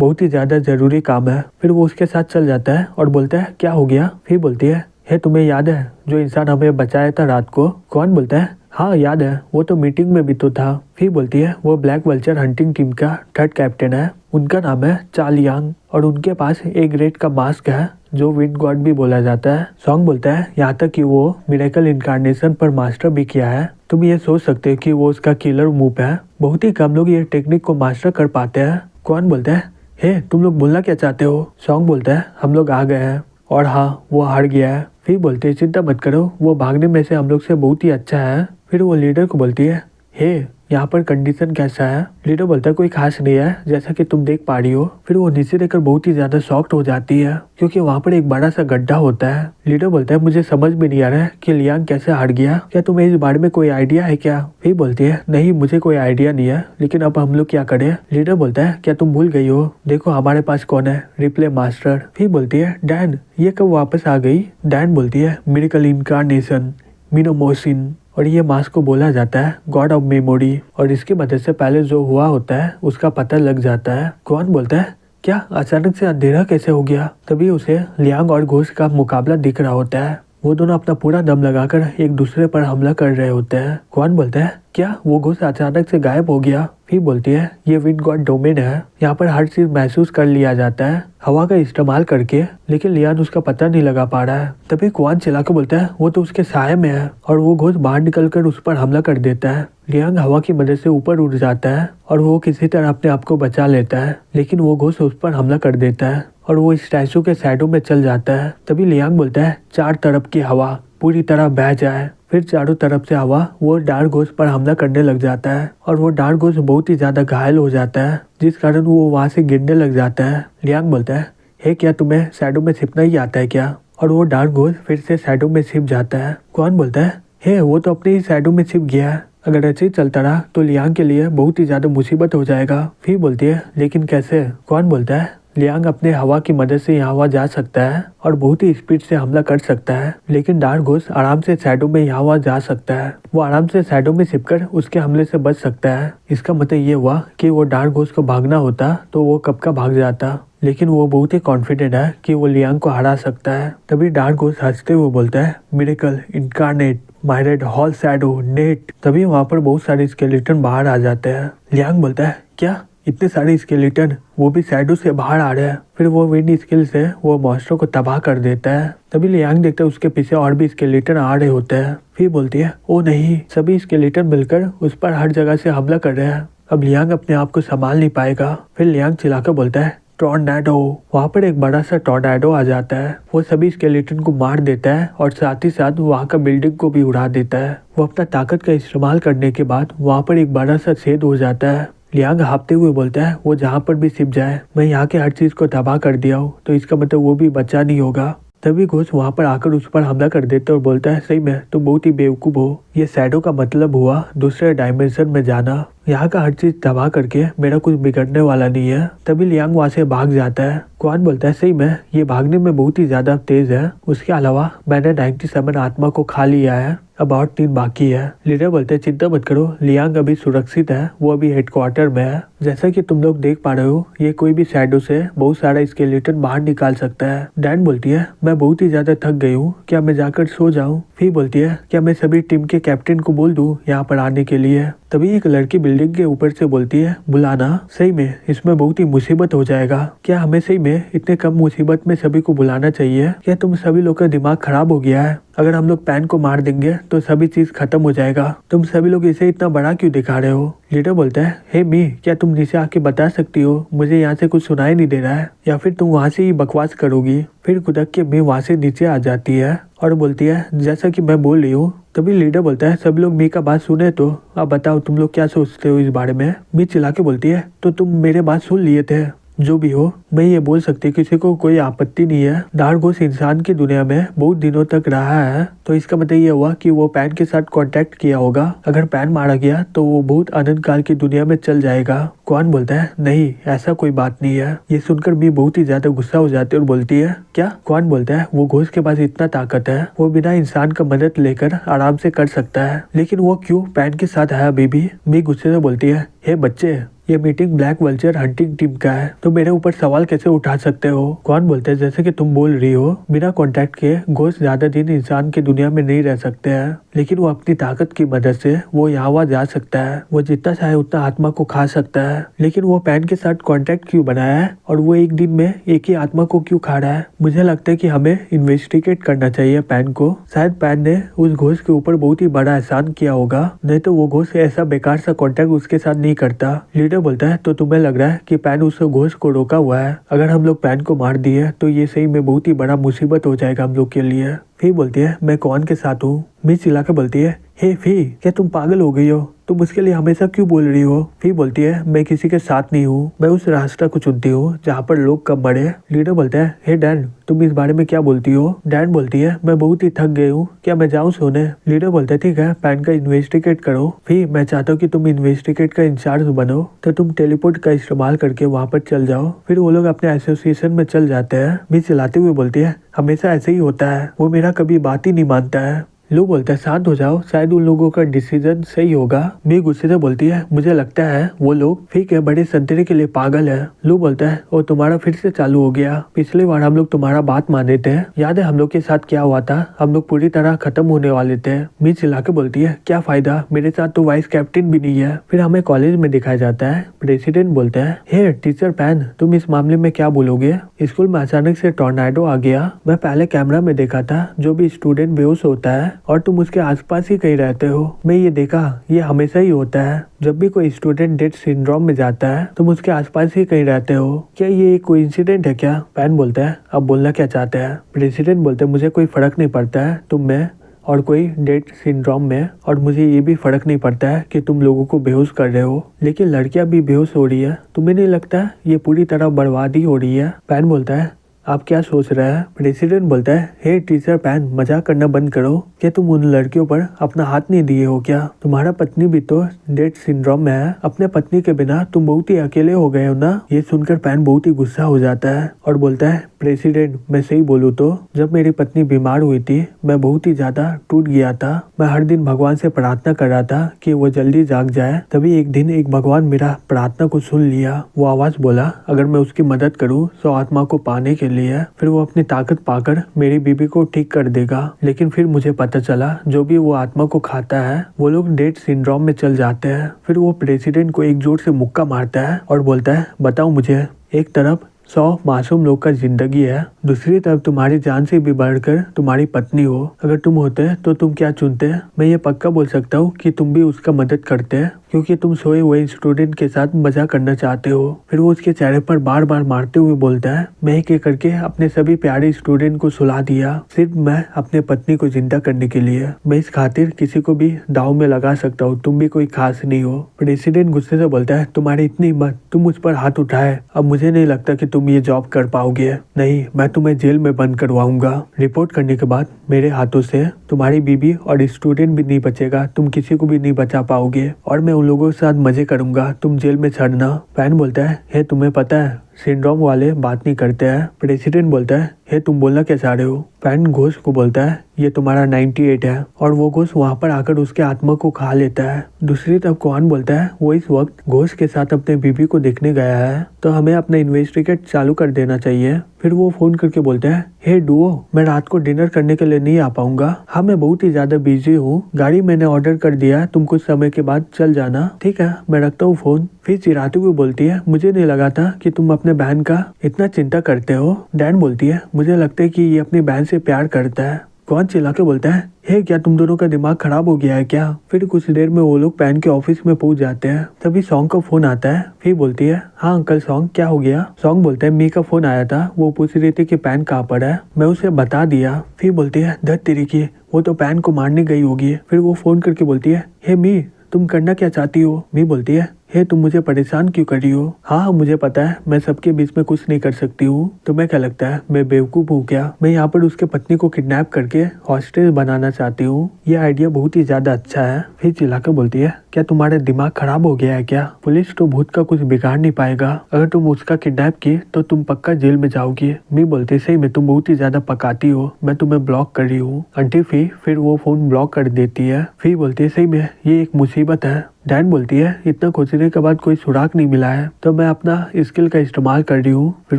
बहुत ही ज्यादा जरूरी काम है। फिर वो उसके साथ चल जाता है और बोलता है, क्या हो गया? फिर बोलती है, हे तुम्हें याद है जो इंसान हमें बचाया था रात को? कौन बोलता है, हाँ याद है, वो तो मीटिंग में भी तो था। फिर बोलती है, वो ब्लैक वल्चर हंटिंग टीम का थर्ड कैप्टन है, उनका नाम है चालियांग और उनके पास एक ग्रेट का मास्क है जो विंड गॉड भी बोला जाता है। सॉन्ग बोलता है, यहाँ तक कि वो मिरेकल इनकारनेशन पर मास्टर भी किया है। तुम ये सोच सकते हो कि वो उसका किलर मूव है, बहुत ही कम लोग ये टेक्निक को मास्टर कर पाते हैं। कौन बोलता है, हे तुम लोग बोलना क्या चाहते हो? सॉन्ग बोलता है, हम लोग आ गए हैं और हाँ वो हार गया है। फिर बोलते है, चिंता मत करो, वो भागने में से हम लोग से बहुत ही अच्छा है। फिर वो लीडर को बोलती है, हे यहाँ पर कंडीशन कैसा है? लीडर बोलता है, कोई खास नहीं है, जैसा कि तुम देख पा रही हो। फिर वो नीचे देखकर बहुत ही ज्यादा शॉक्ड हो जाती है, क्योंकि वहाँ पर एक बड़ा सा गड्ढा होता है। लीडर बोलता है, मुझे समझ में नहीं आ रहा है कि लियांग कैसे हार गया, क्या तुम्हें इस बारे में कोई आइडिया है क्या? फिर बोलती है, नहीं मुझे कोई आइडिया नहीं है, लेकिन अब हम लोग क्या करें? लीडर बोलता है, क्या तुम भूल गई हो, देखो हमारे पास कौन है, रिप्ले मास्टर। फिर बोलती है, डैन ये कब वापस आ गई? डैन बोलती है, मिरेकल इनकारनेशन मिनोमोसिन, और ये मास्क को बोला जाता है गॉड ऑफ मेमोरी, और इसकी मदद से पहले जो हुआ होता है उसका पता लग जाता है। कौन बोलता है, क्या अचानक से अंधेरा कैसे हो गया? तभी उसे लियांग और घोस्ट का मुकाबला दिख रहा होता है। वो दोनों अपना पूरा दम लगाकर एक दूसरे पर हमला कर रहे होते हैं। कौन बोलता है, क्या वो घोस्ट अचानक से गायब हो गया? फिर बोलती है, ये विंड गॉड डोमेन है, यहाँ पर हर चीज महसूस कर लिया जाता है हवा का इस्तेमाल करके, लेकिन लियान उसका पता नहीं लगा पा रहा है। तभी क्वान चिल्ला के बोलता है, वो तो उसके साये में है, और वो घोस्ट बाहर निकलकर उस पर हमला कर देता है। लियांग हवा की मदद से ऊपर उड़ जाता है और वो किसी तरह अपने आप को बचा लेता है, लेकिन वो घोस्ट उस पर हमला कर देता है और वो स्टैचू के शैडो में चल जाता है। तभी लियांग बोलता है, चार तरफ की हवा पूरी तरह बह जाए। फिर चारों तरफ से हवा वो डार्क घोस्ट पर हमला करने लग जाता है और वो डार्क घोस्ट बहुत ही ज्यादा घायल हो जाता है, जिस कारण वो वहाँ से गिरने लग जाता है। लियांग बोलता है, हे क्या तुम्हें शैडो में छिपना ही आता है क्या? और वो डार्क घोस्ट फिर से शैडो में छिप जाता है। कौन बोलता है, हे वो तो अपने ही शैडो में छिप गया है, अगर ऐसे ही चलता रहा तो लियांग के लिए बहुत ही ज्यादा मुसीबत हो जाएगा। फिर बोलती है, लेकिन कैसे? कौन बोलता है, लियांग अपने हवा की मदद से यहाँ जा सकता है और बहुत ही स्पीड से हमला कर सकता है, लेकिन डार्क घोस्ट आराम से शैडो में यहाँ जा सकता है। वो आराम से शैडो में छिपकर उसके हमले से बच सकता है। इसका मतलब ये हुआ कि वो डार्क घोस्ट को भागना होता तो वो कब का भाग जाता, लेकिन वो बहुत ही कॉन्फिडेंट है कि वो लियांग को हरा सकता है। तभी डार्क घोस्ट हंसते हुए बोलता है, miracle incarnate my red hall shadow net. तभी वहाँ पर बहुत सारे स्केलेटन बाहर आ जाते हैं। लियांग बोलता है, क्या इतने सारे स्केलेटन, वो भी शैडो से बाहर आ रहे हैं? फिर वो विंड स्किल से वो मॉन्स्टर को तबाह कर देता है। तभी लियांग देखता है उसके पीछे और भी स्केलेटन आ रहे होते हैं। फिर बोलती है, ओ नहीं, सभी स्केलेटन मिलकर उस पर हर जगह से हमला कर रहे हैं, अब लियांग अपने आप को संभाल नहीं पाएगा। फिर लियांग चिल्लाकर बोलता है, टॉर्नेडो। वहाँ पर एक बड़ा सा टॉर्नेडो आ जाता है। वो सभी स्केलेटन को मार देता है और साथ ही साथ वहाँ का बिल्डिंग को भी उड़ा देता है। वो अपना ताकत का इस्तेमाल करने के बाद वहाँ पर एक बड़ा सा छेद हो जाता है। लियांग हाँफते हुए बोलता है, वो जहाँ पर भी छिप जाए, मैं यहाँ के हर चीज को तबाह कर दिया हूँ, तो इसका मतलब वो भी बचा नहीं होगा। तभी घोस्ट वहाँ पर आकर उस पर हमला कर देता है और बोलता है, सही में तुम बहुत ही बेवकूफ हो, ये शैडो का मतलब हुआ दूसरे डायमेंशन में जाना, यहाँ का हर चीज तबाह करके मेरा कुछ बिगड़ने वाला नहीं है। तभी लियांग वहाँ से भाग जाता है। क्वान बोलता है, सही में ये भागने में बहुत ही ज्यादा तेज है, उसके अलावा मैंने 97 आत्मा को खा लिया है, अब और 3 बाकी है। लीडर बोलते हैं, चिंता मत करो, लियांग अभी सुरक्षित है, वो अभी हेडक्वार्टर में है। जैसा कि तुम लोग देख पा रहे हो, ये कोई भी शैडो से बहुत सारा स्केलेटन बाहर निकाल सकता है। डैन बोलती है, मैं बहुत ही ज्यादा थक गई हूँ, क्या मैं जाकर सो जाऊँ? फिर बोलती है, क्या मैं सभी टीम के कैप्टन को बोल दूँ यहाँ पर आने के लिए? तभी एक लड़की बिल्डिंग के ऊपर से बोलती है, बुलाना? सही में इसमें बहुत ही मुसीबत हो जाएगा, क्या हमें सही में इतने कम मुसीबत में सभी को बुलाना चाहिए? क्या तुम सभी लोग का दिमाग खराब हो गया है? अगर हम लोग पैन को मार देंगे तो सभी चीज खत्म हो जाएगा, तुम सभी लोग इसे इतना बड़ा क्यों दिखा रहे हो? लीडर बोलता है, हे मी, क्या तुम नीचे आके बता सकती हो, मुझे यहाँ से कुछ सुनाई नहीं दे रहा है, या फिर तुम वहाँ से ही बकवास करोगी? फिर खुदक के मी वहाँ से नीचे आ जाती है और बोलती है, जैसा कि मैं बोल रही हूँ। तभी लीडर बोलता है, सभी लोग मी का बात सुने तो अब बताओ तुम लोग क्या सोचते हो इस बारे में? मी चिल्ला के बोलती है, तो तुम मेरे बात सुन लिए थे? जो भी हो, मैं ये बोल सकती किसी को कोई आपत्ति नहीं है। डार्क घोस्ट इंसान की दुनिया में बहुत दिनों तक रहा है, तो इसका मतलब ये हुआ कि वो पैन के साथ कांटेक्ट किया होगा। अगर पैन मारा गया तो वो बहुत अनंत काल की दुनिया में चल जाएगा। कौन बोलता है, नहीं ऐसा कोई बात नहीं है। ये सुनकर भी बहुत ही ज्यादा गुस्सा हो जाती है और बोलती है, क्या? कौन बोलता है, वो घोस्ट के पास इतना ताकत है, वो बिना इंसान का मदद लेकर आराम से कर सकता है, लेकिन वो क्यों पैन के साथ है अभी भी? मी गुस्से से बोलती है, हे बच्चे, ये meeting black vulture hunting team का है, तो मेरे ऊपर सवाल कैसे उठा सकते हो? कौन बोलते हैं, जैसे कि तुम बोल रही हो, बिना कांटेक्ट के घोस्ट ज्यादा दिन इंसान की दुनिया में नहीं रह सकते हैं, लेकिन वो अपनी ताकत की मदद से वो यहाँ वहाँ जा सकता है, वो जितना चाहे उतना आत्मा को खा सकता है। लेकिन वो पैन के साथ कांटेक्ट क्यों बनाया है और वो एक दिन में एक ही आत्मा को क्यों खा रहा है? मुझे लगता है कि हमें इन्वेस्टिगेट करना चाहिए पैन को। शायद पैन ने उस घोस्ट के ऊपर बहुत ही बड़ा एहसान किया होगा, नहीं तो वो घोस्ट ऐसा बेकार सा कांटेक्ट उसके साथ नहीं करता। लीडर बोलता है, तो तुम्हें लग रहा है कि पैन उस घोस्ट को रोका हुआ है? अगर हम लोग पैन को मार दिए तो ये सही में बहुत ही बड़ा मुसीबत हो जाएगा हम लोग के लिए। फिर बोलती है, मैं कौन के साथ हूँ? मी चिल्ला के बोलती है, हे फी, क्या तुम पागल हो गई हो? तुम उसके लिए हमेशा क्यों बोल रही हो? फिर बोलती है, मैं किसी के साथ नहीं हूँ, मैं उस रास्ता को चुनती हूँ जहाँ पर लोग कम मरे। लीडर बोलता है, हे डैन, तुम इस बारे में क्या बोलती हो? डैन बोलती है, मैं बहुत ही थक गई हूँ, क्या मैं जाऊँ सोने? लीडर बोलता है, ठीक है, पैन का इन्वेस्टिगेट करो। फिर मैं चाहता हूँ कि तुम इन्वेस्टिगेट का इंचार्ज बनो, तो तुम टेलीपोर्ट का इस्तेमाल करके वहाँ पर चल जाओ। फिर वो लोग अपने एसोसिएशन में चल जाते हैं। भी चलाते हुए बोलती है, हमेशा ऐसे ही होता है, वो मेरा कभी बात ही नहीं मानता है। लू बोलता है, शांत हो जाओ, शायद उन लोगों का डिसीजन सही होगा। मी गुस्से से बोलती है, मुझे लगता है वो लोग ठीक है बड़े संतरे के लिए पागल है। लू बोलता है, और तुम्हारा फिर से चालू हो गया, पिछली बार हम लोग तुम्हारा बात मान लेते हैं, याद है हम लोग के साथ क्या हुआ था? हम लोग पूरी तरह खत्म होने वाले थे। मी चिल्ला के बोलती है, क्या फायदा, मेरे साथ तो वाइस कैप्टन भी नहीं है। फिर हमें कॉलेज में दिखाया जाता है। प्रेसिडेंट बोलता है, हे टीचर पैन, तुम इस मामले में क्या बोलोगे? स्कूल में अचानक से टॉर्नेडो आ गया, मैं पहले कैमरा में देखा था, जो भी स्टूडेंट बेहोश होता है और तुम उसके आसपास ही कहीं रहते हो। मैं ये देखा, ये हमेशा ही होता है, जब भी कोई स्टूडेंट डेथ सिंड्रोम में जाता है तुम उसके आसपास ही कहीं रहते हो, क्या ये कोइंसिडेंट है क्या? पैन बोलता है, अब बोलना क्या चाहते हैं? प्रेसिडेंट बोलते हैं, मुझे कोई फर्क नहीं पड़ता है तुम में और कोई डेथ सिंड्रोम में, और मुझे ये भी फर्क नहीं पड़ता है कि तुम लोगों को बेहोश कर रहे हो, लेकिन लड़कियां भी बेहोश हो रही है, तुम्हें नहीं लगता ये पूरी तरह बर्बादी हो रही है? पैन बोलता है, आप क्या सोच रहे हैं? प्रेसिडेंट बोलता है, हे टीचर पैन, मजाक करना बंद करो। क्या तुम उन लड़कियों पर अपना हाथ नहीं दिए हो क्या? तुम्हारा पत्नी भी तो डेथ सिंड्रोम में है। अपने पत्नी के बिना तुम बहुत ही अकेले हो गए हो ना। ये सुनकर पैन बहुत ही गुस्सा हो जाता है और बोलता है, प्रेसिडेंट मैं सही बोलूँ तो जब मेरी पत्नी बीमार हुई थी मैं बहुत ही ज्यादा टूट गया था। मैं हर दिन भगवान से प्रार्थना कर रहा था कि वो जल्दी जाग जाए। तभी एक दिन एक भगवान मेरा प्रार्थना को सुन लिया। वो आवाज बोला, अगर मैं उसकी मदद करूँ तो आत्मा को पाने के लिए फिर वो अपनी ताकत पाकर मेरी बीबी को ठीक कर देगा। लेकिन फिर मुझे पता चला जो भी वो आत्मा को खाता है वो लोग डेथ सिंड्रोम में चल जाते हैं। फिर वो प्रेसिडेंट को एक जोर से मुक्का मारता है और बोलता है, बताओ मुझे, एक तरफ 100 मासूम लोग का जिंदगी है, दूसरी तरफ तुम्हारी जान से भी बढ़कर तुम्हारी पत्नी हो। अगर तुम होते तो तुम क्या चुनते? मैं ये पक्का बोल सकता हूँ कि तुम भी उसका मदद करते क्योंकि तुम सोए हुए स्टूडेंट के साथ मजा करना चाहते हो। फिर वो उसके चेहरे पर बार बार मारते हुए बोलता है, मैं एक एक करके अपने सभी प्यारे स्टूडेंट को सुला दिया, सिर्फ मैं अपने पत्नी को जिंदा करने के लिए। मैं इस खातिर किसी को भी दाव में लगा सकता हूँ, तुम भी कोई खास नहीं हो। प्रेसिडेंट गुस्से से बोलता है, तुम्हारी इतनी हिम्मत, तुम मुझ पर हाथ उठाए। अब मुझे नहीं लगता कि तुम ये जॉब कर पाओगे। नहीं, मैं तुम्हें जेल में बंद करवाऊंगा। रिपोर्ट करने के बाद मेरे हाथों से तुम्हारी बीबी और स्टूडेंट भी नहीं बचेगा, तुम किसी को भी नहीं बचा पाओगे और मैं उन लोगों के साथ मजे करूंगा, तुम जेल में चढ़ना। पैन बोलता है, हे तुम्हें पता है सिंड्रोम वाले बात नहीं करते हैं। प्रेसिडेंट बोलता है, हे तुम बोलना क्या चाह रहे हो? पैन घोष को बोलता है, ये तुम्हारा 98 है और वो घोष वहाँ पर आकर उसके आत्मा को खा लेता है। दूसरी तरफ कौन बोलता है, वो इस वक्त घोष के साथ अपने बीबी को देखने गया है तो हमें अपना इन्वेस्टिगेट चालू कर देना चाहिए। फिर वो फोन करके बोलते हैं, हे डुओ, मैं रात को डिनर करने के लिए नहीं आ पाऊंगा। हाँ, मैं बहुत ही ज्यादा बिजी हूँ, गाड़ी मैंने ऑर्डर कर दिया, तुम कुछ समय के बाद चल जाना। ठीक है, मैं रखता हूँ फोन। फिर चिढ़ाते हुए बोलती है, मुझे नहीं लगा था कि तुम अपने बहन का इतना चिंता करते हो। डैन बोलती है, मुझे लगता है कि ये अपनी बहन से प्यार करता है। कौन चिल्ला के बोलता है, हे क्या तुम दोनों का दिमाग खराब हो गया है क्या? फिर कुछ देर में वो लोग पैन के ऑफिस में पहुंच जाते हैं। तभी सॉन्ग का फोन आता है। फिर बोलती है, हाँ अंकल सॉन्ग, क्या हो गया? सॉन्ग बोलता है, मी का फोन आया था, वो पूछ रही थी कि पैन कहाँ पर है, मैं उसे बता दिया। फिर बोलती है, धत तेरी की, वो तो पैन को मारने गई होगी। फिर वो फोन करके बोलती है, हे मी तुम करना क्या चाहती हो? मी बोलती है, हे तुम मुझे परेशान क्यों कर रही हो? हाँ मुझे पता है मैं सबके बीच में कुछ नहीं कर सकती हूँ। तुम्हें क्या लगता है मैं बेवकूफ हूँ क्या? मैं यहाँ पर उसके पत्नी को किडनैप करके हॉस्टेज बनाना चाहती हूँ। ये आइडिया बहुत ही ज्यादा अच्छा है। फिर चिल्लाकर बोलती है, क्या तुम्हारा दिमाग खराब हो गया है क्या? पुलिस तो भूत का कुछ बिगाड़ नहीं पाएगा। अगर तुम उसका किडनैप की तो तुम पक्का जेल में जाओगी। मी बोलती, सही में तुम बहुत ही ज्यादा पकाती हो, मैं तुम्हें ब्लॉक कर रही हूँ। आंटी फिर वो फोन ब्लॉक कर देती है। फिर बोलती है, सही में ये एक मुसीबत है। डैन बोलती है, इतना खोजने के बाद कोई सुराग नहीं मिला है तो मैं अपना स्किल का इस्तेमाल कर रही हूँ। फिर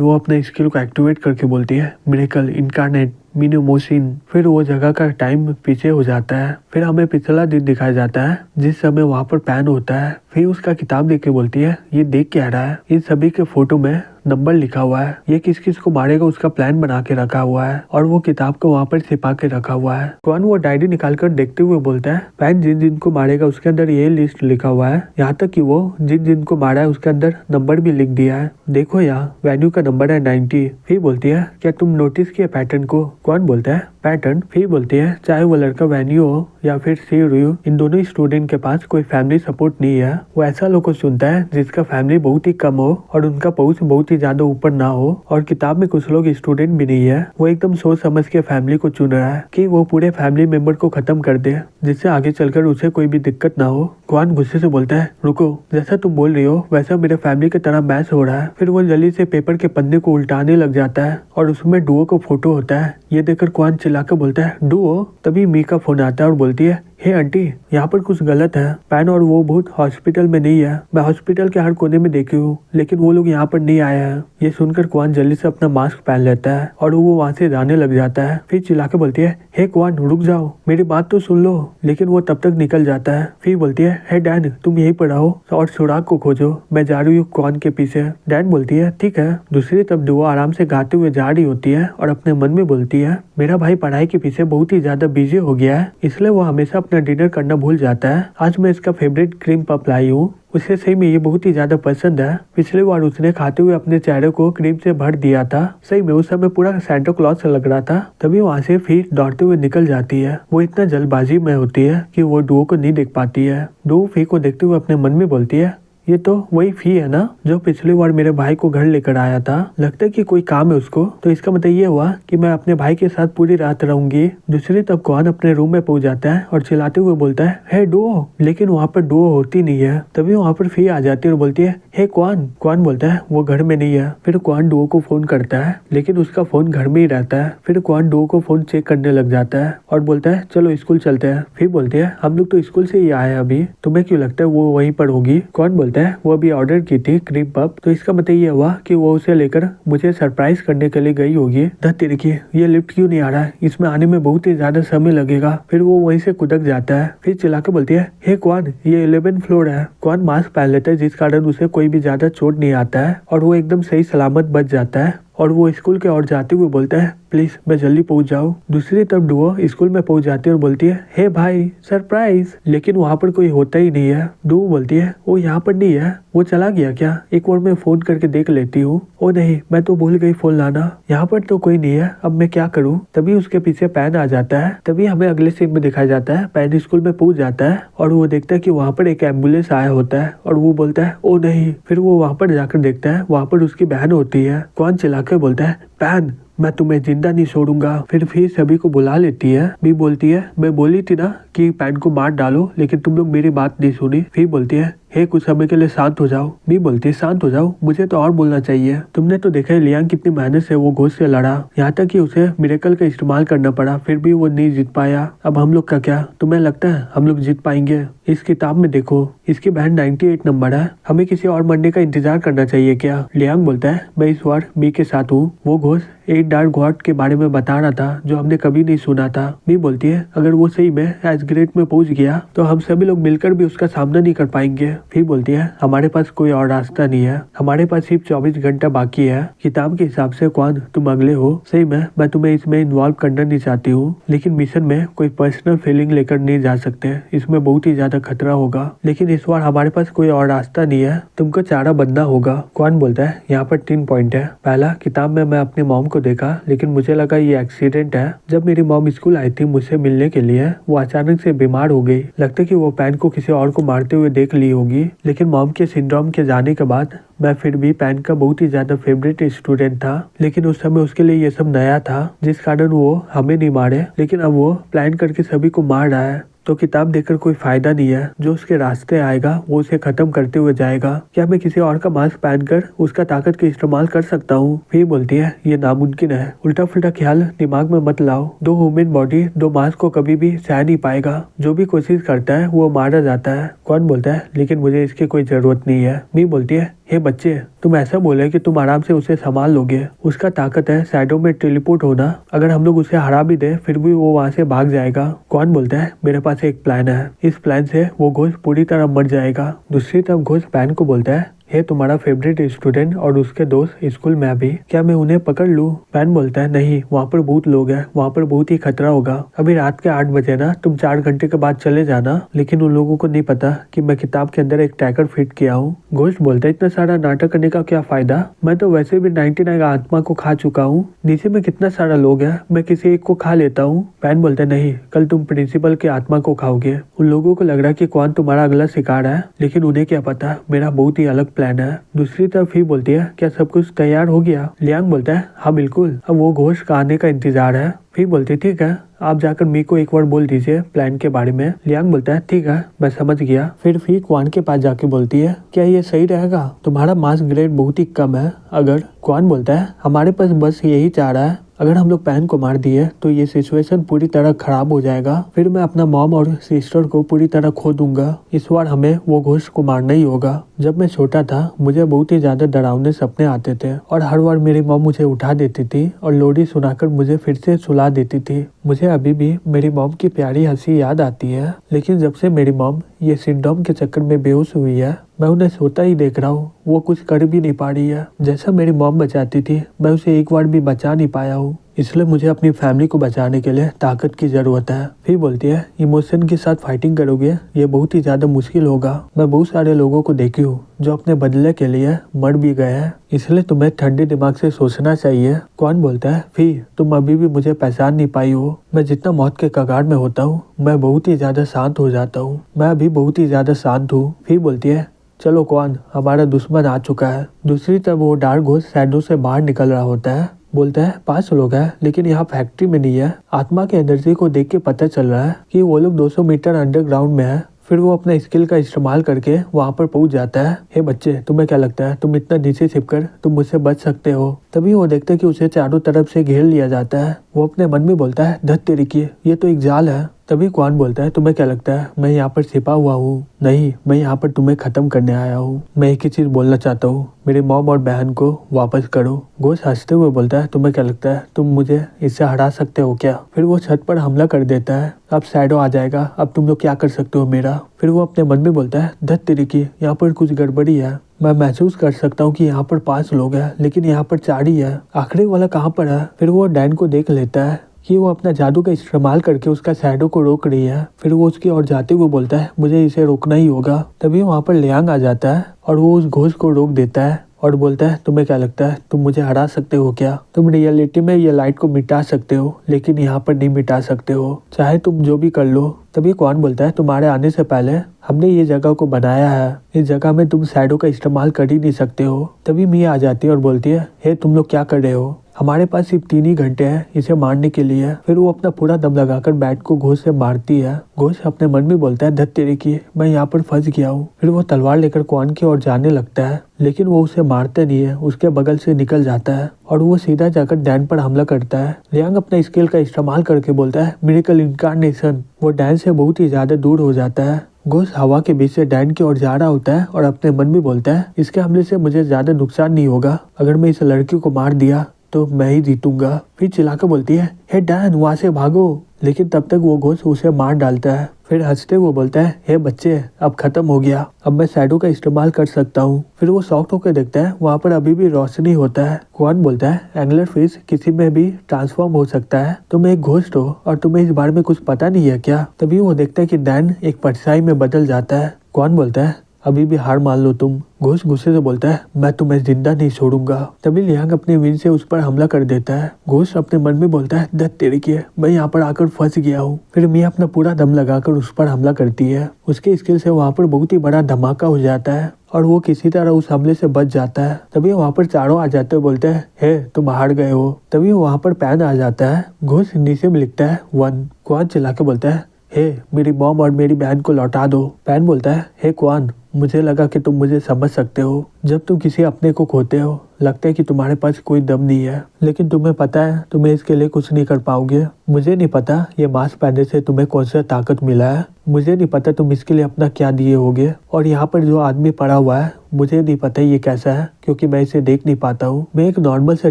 वो अपने स्किल को एक्टिवेट करके बोलती है, मिरेकल इनकारनेट मिनोमोसिन। फिर वो जगह का टाइम पीछे हो जाता है। फिर हमें पिछला दिन दिखाया जाता है जिस समय वहाँ पर पैन होता है। फिर उसका किताब देख के बोलती है, ये देख क्या रहा है? इन सभी के फोटो में नंबर लिखा हुआ है, ये किस किस को मारेगा उसका प्लान बना के रखा हुआ है और वो किताब को वहाँ पर छिपा के रखा हुआ है। कौन वो डायरी निकाल कर देखते हुए बोलता है, पैन जिन जिन को मारेगा उसके अंदर ये लिस्ट लिखा हुआ है, यहाँ तक कि वो जिन जिन को मारा है उसके अंदर नंबर भी लिख दिया है। देखो यहाँ वेन्यू का नंबर है 90। फिर बोलती है, क्या तुम नोटिस किया पैटर्न को? कौन बोलता है, पैटर्न। फिर बोलती है, चाहे वो लड़का वेन्यू हो या फिर सीयू, इन दोनों स्टूडेंट के पास कोई फैमिली सपोर्ट नहीं है। वो ऐसा लोग को चुनता है जिसका फैमिली बहुत ही कम हो और उनका पहुंच बहुत ही ज्यादा ऊपर ना हो। और किताब में कुछ लोग स्टूडेंट भी नहीं है। वो एकदम सोच समझ के फैमिली को चुन रहा है कि वो पूरे फैमिली मेंबर को खत्म कर दे जिससे आगे चलकर उसे कोई भी दिक्कत ना हो। क्वान गुस्से से बोलता है, रुको, जैसा तुम बोल रही हो वैसा मेरे फैमिली की तरह मैच हो रहा है। फिर वो जल्दी से पेपर के पन्ने को उल्टाने लग जाता है और उसमें डुओ का फोटो होता है। ये देखकर क्वान चिल्लाकर बोलता है, डुओ। तभी मी का फोन आता है और बोलती है, हे आंटी, यहाँ पर कुछ गलत है। पैन और वो भूत हॉस्पिटल में नहीं है। मैं हॉस्पिटल के हर कोने में देखी हूँ लेकिन वो लोग यहाँ पर नहीं आए हैं। ये सुनकर क्वान जल्दी से अपना मास्क पहन लेता है और वो वहाँ से जाने लग जाता है। फिर चिल्ला के बोलती है, हे क्वान रुक जाओ, मेरी बात तो सुन लो। लेकिन वो तब तक निकल जाता है। फिर बोलती है, हे डैन तुम यहीं पर रहो और सुराग को खोजो, मैं जा रही हूँ क्वान के पीछे। डैन बोलती है, ठीक है। दूसरी तरफ डुओ आराम से गाते हुए जा रही होती है और अपने मन में बोलती है, मेरा भाई पढ़ाई के पीछे बहुत ही ज्यादा बिजी हो गया है इसलिए वो हमेशा अपना डिनर करना भूल जाता है। आज मैं इसका फेवरेट क्रीम पफ लाई हूँ, उसे सही में ये बहुत ही ज्यादा पसंद है। पिछले बार उसने खाते हुए अपने चेहरे को क्रीम से भर दिया था। सही में उस समय पूरा सैंटा क्लॉज लग रहा था। तभी वहाँ से फिर दौड़ते हुए निकल जाती है। वो इतना जल्दबाजी में होती है कि वो डुओ को नहीं देख पाती है। डुओ फी को देखते हुए अपने मन में बोलती है, ये तो वही फी है ना जो पिछली बार मेरे भाई को घर लेकर आया था। लगता है कि कोई काम है उसको, तो इसका मतलब ये हुआ कि मैं अपने भाई के साथ पूरी रात रहूंगी। दूसरी तब कौन अपने रूम में पहुंच जाता है और चिल्लाते हुए बोलता है हे डुओ, लेकिन वहाँ पर डुओ होती नहीं है। तभी वहाँ पर फी आ जाती है और बोलती है हे कौन। कौन बोलता है वो घर में नहीं है। फिर कौन डुओ को फोन करता है, लेकिन उसका फोन घर में ही रहता है। फिर कौन डुओ को फोन चेक करने लग जाता है और बोलता है चलो स्कूल चलते हैं। फिर बोलती है हम लोग तो स्कूल से ही आए अभी, तुम्हें क्यों लगता है वो वहीं पर होगी। कौन बोलता है वो अभी ऑर्डर की थी क्रीम पफ, तो इसका मतलब ये हुआ कि वो उसे लेकर मुझे सरप्राइज करने के लिए गई होगी। धत तेरे की, ये लिफ्ट क्यों नहीं आ रहा है, इसमें आने में बहुत ही ज्यादा समय लगेगा। फिर वो वहीं से कुदक जाता है। फिर चिल्ला के बोलती है हे कौन, ये 11 फ्लोर है। कौन मास्क पहन लेता है जिस कारण उसे कोई भी ज्यादा चोट नहीं आता है और वो एकदम सही सलामत बच जाता है और वो स्कूल के ओर जाते हुए बोलता है प्लीज मैं जल्दी पहुंच जाऊँ। दूसरी तरफ डुओ स्कूल में पहुंच जाती है और बोलती है हे भाई सरप्राइज, लेकिन वहाँ पर कोई होता ही नहीं है। डुओ बोलती है वो यहाँ पर नहीं है, वो चला गया क्या, एक बार मैं फोन करके देख लेती हूँ। ओ नहीं, मैं तो भूल गई फोन लाना, यहाँ पर तो कोई नहीं है, अब मैं क्या करूँ। तभी उसके पीछे पैन आ जाता है। तभी हमें अगले सीन में दिखाया जाता है पैन स्कूल में पहुंच जाता है और वो देखता है कि वहाँ पर एक एम्बुलेंस आया होता है और वो बोलता है ओ नहीं। फिर वो वहाँ पर जाकर देखता है वहाँ पर उसकी बहन होती है। कौन चिल्ला के बोलता है पैन मैं तुम्हें जिंदा नहीं छोड़ूंगा। फिर सभी को बुला लेती है। भी बोलती है मैं बोली थी ना कि पैन को मार डालो, लेकिन तुम लोग मेरी बात नहीं सुनी। फिर बोलती है हे कुछ समय के लिए शांत हो जाओ। भी बोलती है शांत हो जाओ, मुझे तो और बोलना चाहिए। तुमने तो देखा है लियांग कितनी मेहनत से वो घोस्ट से लड़ा, यहाँ तक कि उसे मिरेकल का इस्तेमाल करना पड़ा, फिर भी वो नहीं जीत पाया। अब हम लोग का क्या, तुम्हें लगता है हम लोग जीत पाएंगे। इस किताब में देखो इसकी बहन 98 नंबर है, हमें किसी और मरने का इंतजार करना चाहिए क्या। लियांग बोलता है मैं इस बार बी के साथ हूँ। वो घोस्ट 8 डार्क गॉड के बारे में बता रहा था जो हमने कभी नहीं सुना था। भी बोलती है अगर वो सही में एसग्रेड में पहुंच गया तो हम सभी लोग मिलकर भी उसका सामना नहीं कर पाएंगे। फिर बोलती है हमारे पास कोई और रास्ता नहीं है, हमारे पास सिर्फ 24 घंटा बाकी है। किताब के हिसाब से कौन तुम अगले हो। सही में मैं तुम्हें इसमें इन्वॉल्व करना नहीं चाहती हूँ, लेकिन मिशन में कोई पर्सनल फीलिंग लेकर नहीं जा सकते, इसमें बहुत ही ज्यादा खतरा होगा। लेकिन इस बार हमारे पास कोई और रास्ता नहीं है, तुमको चारा बनना होगा। कौन बोलता है यहाँ पर 3 पॉइंट है। पहला, किताब में मैं अपनी मॉम को देखा लेकिन मुझे लगा ये एक्सीडेंट है। जब मेरी मॉम स्कूल आई थी मुझसे मिलने के लिए, वो अचानक से बीमार हो गई। लगता है कि वो पैन को किसी और को मारते हुए देख ली होगी। लेकिन मॉम के सिंड्रोम के जाने के बाद मैं फिर भी पैन का बहुत ही ज्यादा फेवरेट स्टूडेंट था, लेकिन उस समय उसके लिए ये सब नया था जिस कारण वो हमें नहीं मारे, लेकिन अब वो प्लान करके सभी को मार रहा है। तो किताब देखकर कोई फायदा नहीं है, जो उसके रास्ते आएगा वो उसे खत्म करते हुए जाएगा। क्या मैं किसी और का मास्क पहनकर उसका ताकत का इस्तेमाल कर सकता हूँ। फिर बोलती है ये नामुमकिन है, उल्टा फुल्टा ख्याल दिमाग में मत लाओ। 2 ह्यूमन बॉडी 2 मास्क को कभी भी सह नहीं पाएगा, जो भी कोशिश करता है वो मारा जाता है। कौन बोलता है लेकिन मुझे इसकी कोई जरूरत नहीं है। मी बोलती है हे बच्चे, तुम ऐसा बोले कि तुम आराम से उसे संभाल लोगे, उसका ताकत है शैडो में टेलीपोर्ट होना, अगर हम लोग उसे हरा भी दे फिर भी वो वहाँ से भाग जाएगा। कौन बोलता है मेरे पास एक प्लान है, इस प्लान से वो घोस्ट पूरी तरह मर जाएगा। दूसरी तरफ घोस्ट पैन को बोलता है हे तुम्हारा फेवरेट स्टूडेंट और उसके दोस्त स्कूल में अभी, क्या मैं उन्हें पकड़ लूं। पैन बोलता है नहीं, वहाँ पर बहुत लोग हैं, वहाँ पर बहुत ही खतरा होगा। अभी रात के 8 बजे ना, तुम 4 घंटे के बाद चले जाना, लेकिन उन लोगों को नहीं पता कि मैं किताब के अंदर एक ट्रैकर फिट किया हूँ। घोस्ट बोलता है इतना सारा नाटक करने का क्या फायदा, मैं तो वैसे भी 99 आत्मा को खा चुका हूँ, नीचे में कितना सारा लोग है, मैं किसी एक को खा लेता हूँ। पैन बोलता है नहीं, कल तुम प्रिंसिपल के आत्मा को खाओगे। उन लोगों को लग रहा है कि कौन तुम्हारा अगला शिकार है, लेकिन उन्हें क्या पता मेरा बहुत ही अलग प्लान है। दूसरी तरफ ही बोलती है क्या सब कुछ तैयार हो गया। लियांग बोलता है हाँ बिल्कुल, अब वो घोस्ट का आने का इंतजार है। फिर बोलती है ठीक है, आप जाकर मी को एक बार बोल दीजिए प्लान के बारे में। लियांग बोलता है ठीक है मैं समझ गया। फिर क्वान के पास जाके बोलती है क्या ये सही रहेगा, तुम्हारा मास ग्रेड बहुत ही कम है। अगर क्वान बोलता है हमारे पास बस यही चाह रहा है, अगर हम लोग पैन को मार दिए तो ये सिचुएशन पूरी तरह खराब हो जाएगा, फिर मैं अपना मॉम और सिस्टर को पूरी तरह खो दूंगा। इस बार हमें वो घोस्ट को मारना ही होगा। जब मैं छोटा था मुझे बहुत ही ज्यादा डरावने सपने आते थे और हर बार मेरी मॉम मुझे उठा देती थी और लोरी सुनाकर मुझे फिर से सुला देती थी। मुझे अभी भी मेरी मॉम की प्यारी हंसी याद आती है, लेकिन जब से मेरी मॉम ये सिंड्रोम के चक्कर में बेहोश हुई है, मैं उन्हें सोता ही देख रहा हूँ, वो कुछ कर भी नहीं पा रही है। जैसा मेरी मॉम बचाती थी मैं उसे एक बार भी बचा नहीं पाया हूँ, इसलिए मुझे अपनी फैमिली को बचाने के लिए ताकत की जरूरत है। फिर बोलती है इमोशन के साथ फाइटिंग करोगे ये बहुत ही ज्यादा मुश्किल होगा। मैं बहुत सारे लोगों को देखी हूँ जो अपने बदले के लिए मर भी गए हैं, इसलिए तुम्हें ठंडे दिमाग से सोचना चाहिए। कौन बोलता है फिर तुम अभी भी मुझे पहचान नहीं पाई हो। मैं जितना मौत के कगार में होता हूँ मैं बहुत ही ज्यादा शांत हो जाता हूँ, मैं अभी बहुत ही ज्यादा शांत हूँ। फिर बोलती है चलो कौन, हमारा दुश्मन आ चुका है। दूसरी तरफ वो डार्क घोस्ट शैडो से बाहर निकल रहा होता है। बोलता है 5 लोग हैं लेकिन यहाँ फैक्ट्री में नहीं है। आत्मा के एनर्जी को देख के पता चल रहा है कि वो लोग 200 मीटर अंडरग्राउंड में है। फिर वो अपने स्किल का इस्तेमाल करके वहाँ पर पहुंच जाता है। हे बच्चे, तुम्हें क्या लगता है तुम इतना नीचे छिपकर तुम मुझसे बच सकते हो? तभी वो देखते हैं कि उसे चारों तरफ से घेर लिया जाता है। वो अपने मन में बोलता है धत तेरी की, ये तो एक जाल है। तभी क्वान बोलता है तुम्हें क्या लगता है मैं यहाँ पर छिपा हुआ हूँ? नहीं, मैं यहाँ पर तुम्हें खत्म करने आया हूँ। मैं एक ही चीज बोलना चाहता हूँ, मेरे मॉम और बहन को वापस करो। घोस्ट हंसते हुए बोलता है तुम्हें क्या लगता है तुम मुझे इससे हरा सकते हो क्या? फिर वो छत पर हमला कर देता है। अब शैडो आ जाएगा, अब तुम लोग क्या कर सकते हो मेरा? फिर वो अपने मन में बोलता है धत तेरी की, यहाँ पर कुछ गड़बड़ी है। मैं महसूस कर सकता हूँ कि यहाँ पर 5 लोग हैं लेकिन यहाँ पर 4 ही है। आखिरी वाला कहाँ पर है? फिर वो डैन को देख लेता है कि वो अपना जादू का इस्तेमाल करके उसका शैडो को रोक रही है। फिर वो उसकी ओर जाते हुए बोलता है मुझे इसे रोकना ही होगा। तभी वहाँ पर लियांग आ जाता है और वो उस घोस्ट को रोक देता है और बोलता है तुम्हें क्या लगता है तुम मुझे हरा सकते हो क्या? तुम रियलिटी में ये लाइट को मिटा सकते हो लेकिन यहाँ पर नहीं मिटा सकते हो, चाहे तुम जो भी कर लो। तभी कौन बोलता है तुम्हारे आने से पहले हमने ये जगह को बनाया है, इस जगह में तुम शैडो का इस्तेमाल कर ही नहीं सकते हो। तभी मिया आ जाती है और बोलती है हे तुम लोग क्या कर रहे हो? हमारे पास सिर्फ 3 ही घंटे हैं इसे मारने के लिए। फिर वो अपना पूरा दम लगाकर बैट को घोस्ट से मारती है। घोस्ट अपने मन में बोलता है धत तेरे की, मैं यहाँ पर फंस गया हूँ। फिर वो तलवार लेकर क्वान की ओर जाने लगता है लेकिन वो उसे मारते नहीं है, उसके बगल से निकल जाता है और वो सीधा जाकर डैन पर हमला करता है। लियांग अपने स्किल का इस्तेमाल करके बोलता है मिरेकल इनकार्नेशन। वो डैन से बहुत ही ज्यादा दूर हो जाता है। घोस्ट हवा के बीच से डैन की ओर जा रहा होता है और अपने मन में बोलता है इसके हमले से मुझे ज्यादा नुकसान नहीं होगा, अगर मैं इस लड़की को मार दिया तो मैं ही जीतूंगा। फिर चिल्लाकर बोलती है हे डैन वहाँ से भागो, लेकिन तब तक वो घोस्ट उसे मार डालता है। फिर हंसते हुए बोलता है हे बच्चे, अब खत्म हो गया, अब मैं शैडो का इस्तेमाल कर सकता हूँ। फिर वो शॉक्ड होकर देखता है वहाँ पर अभी भी रोशनी होता है। क्वान बोलता है एंगलर फिश किसी में भी ट्रांसफॉर्म हो सकता है, तुम एक घोस्ट हो और तुम्हें इस बारे में कुछ पता नहीं है क्या? तभी वो देखता है कि डैन एक परछाई में बदल जाता है। क्वान बोलता है अभी भी हार मान लो तुम। घोस्ट गुस्से से बोलता है मैं तुम्हें जिंदा नहीं छोड़ूंगा। तभी लियांग अपने विंग से उस पर हमला कर देता है। घोस्ट अपने मन में बोलता है दत्त तेरे की, मैं यहाँ पर आकर फंस गया हूँ। फिर मिया अपना पूरा दम लगाकर उस पर हमला करती है। उसके स्किल से वहाँ पर बहुत ही बड़ा धमाका हो जाता है और वो किसी तरह उस हमले से बच जाता है। तभी वहाँ पर चारों आ जाते हुए बोलते हैं हे तुम हार गए हो। तभी वहाँ पर पैन आ जाता है। घोस्ट नीचे में लिखता है 1। क्वान चिल्ला के बोलता है हे मेरी मॉम और मेरी बहन को लौटा दो। पैन बोलता है हे क्वान, मुझे लगा कि तुम मुझे समझ सकते हो। जब तुम किसी अपने को खोते हो लगता है कि तुम्हारे पास कोई दम नहीं है, लेकिन तुम्हें पता है तुम्हें इसके लिए कुछ नहीं कर पाओगे। मुझे नहीं पता ये मास्क पहनने से तुम्हें कौन सा ताकत मिला है, मुझे नहीं पता तुम इसके लिए अपना क्या दिए होगे, और यहाँ पर जो आदमी पड़ा हुआ है मुझे नहीं पता ये कैसा है क्योंकि मैं इसे देख नहीं पाता हूँ। मैं एक नॉर्मल सा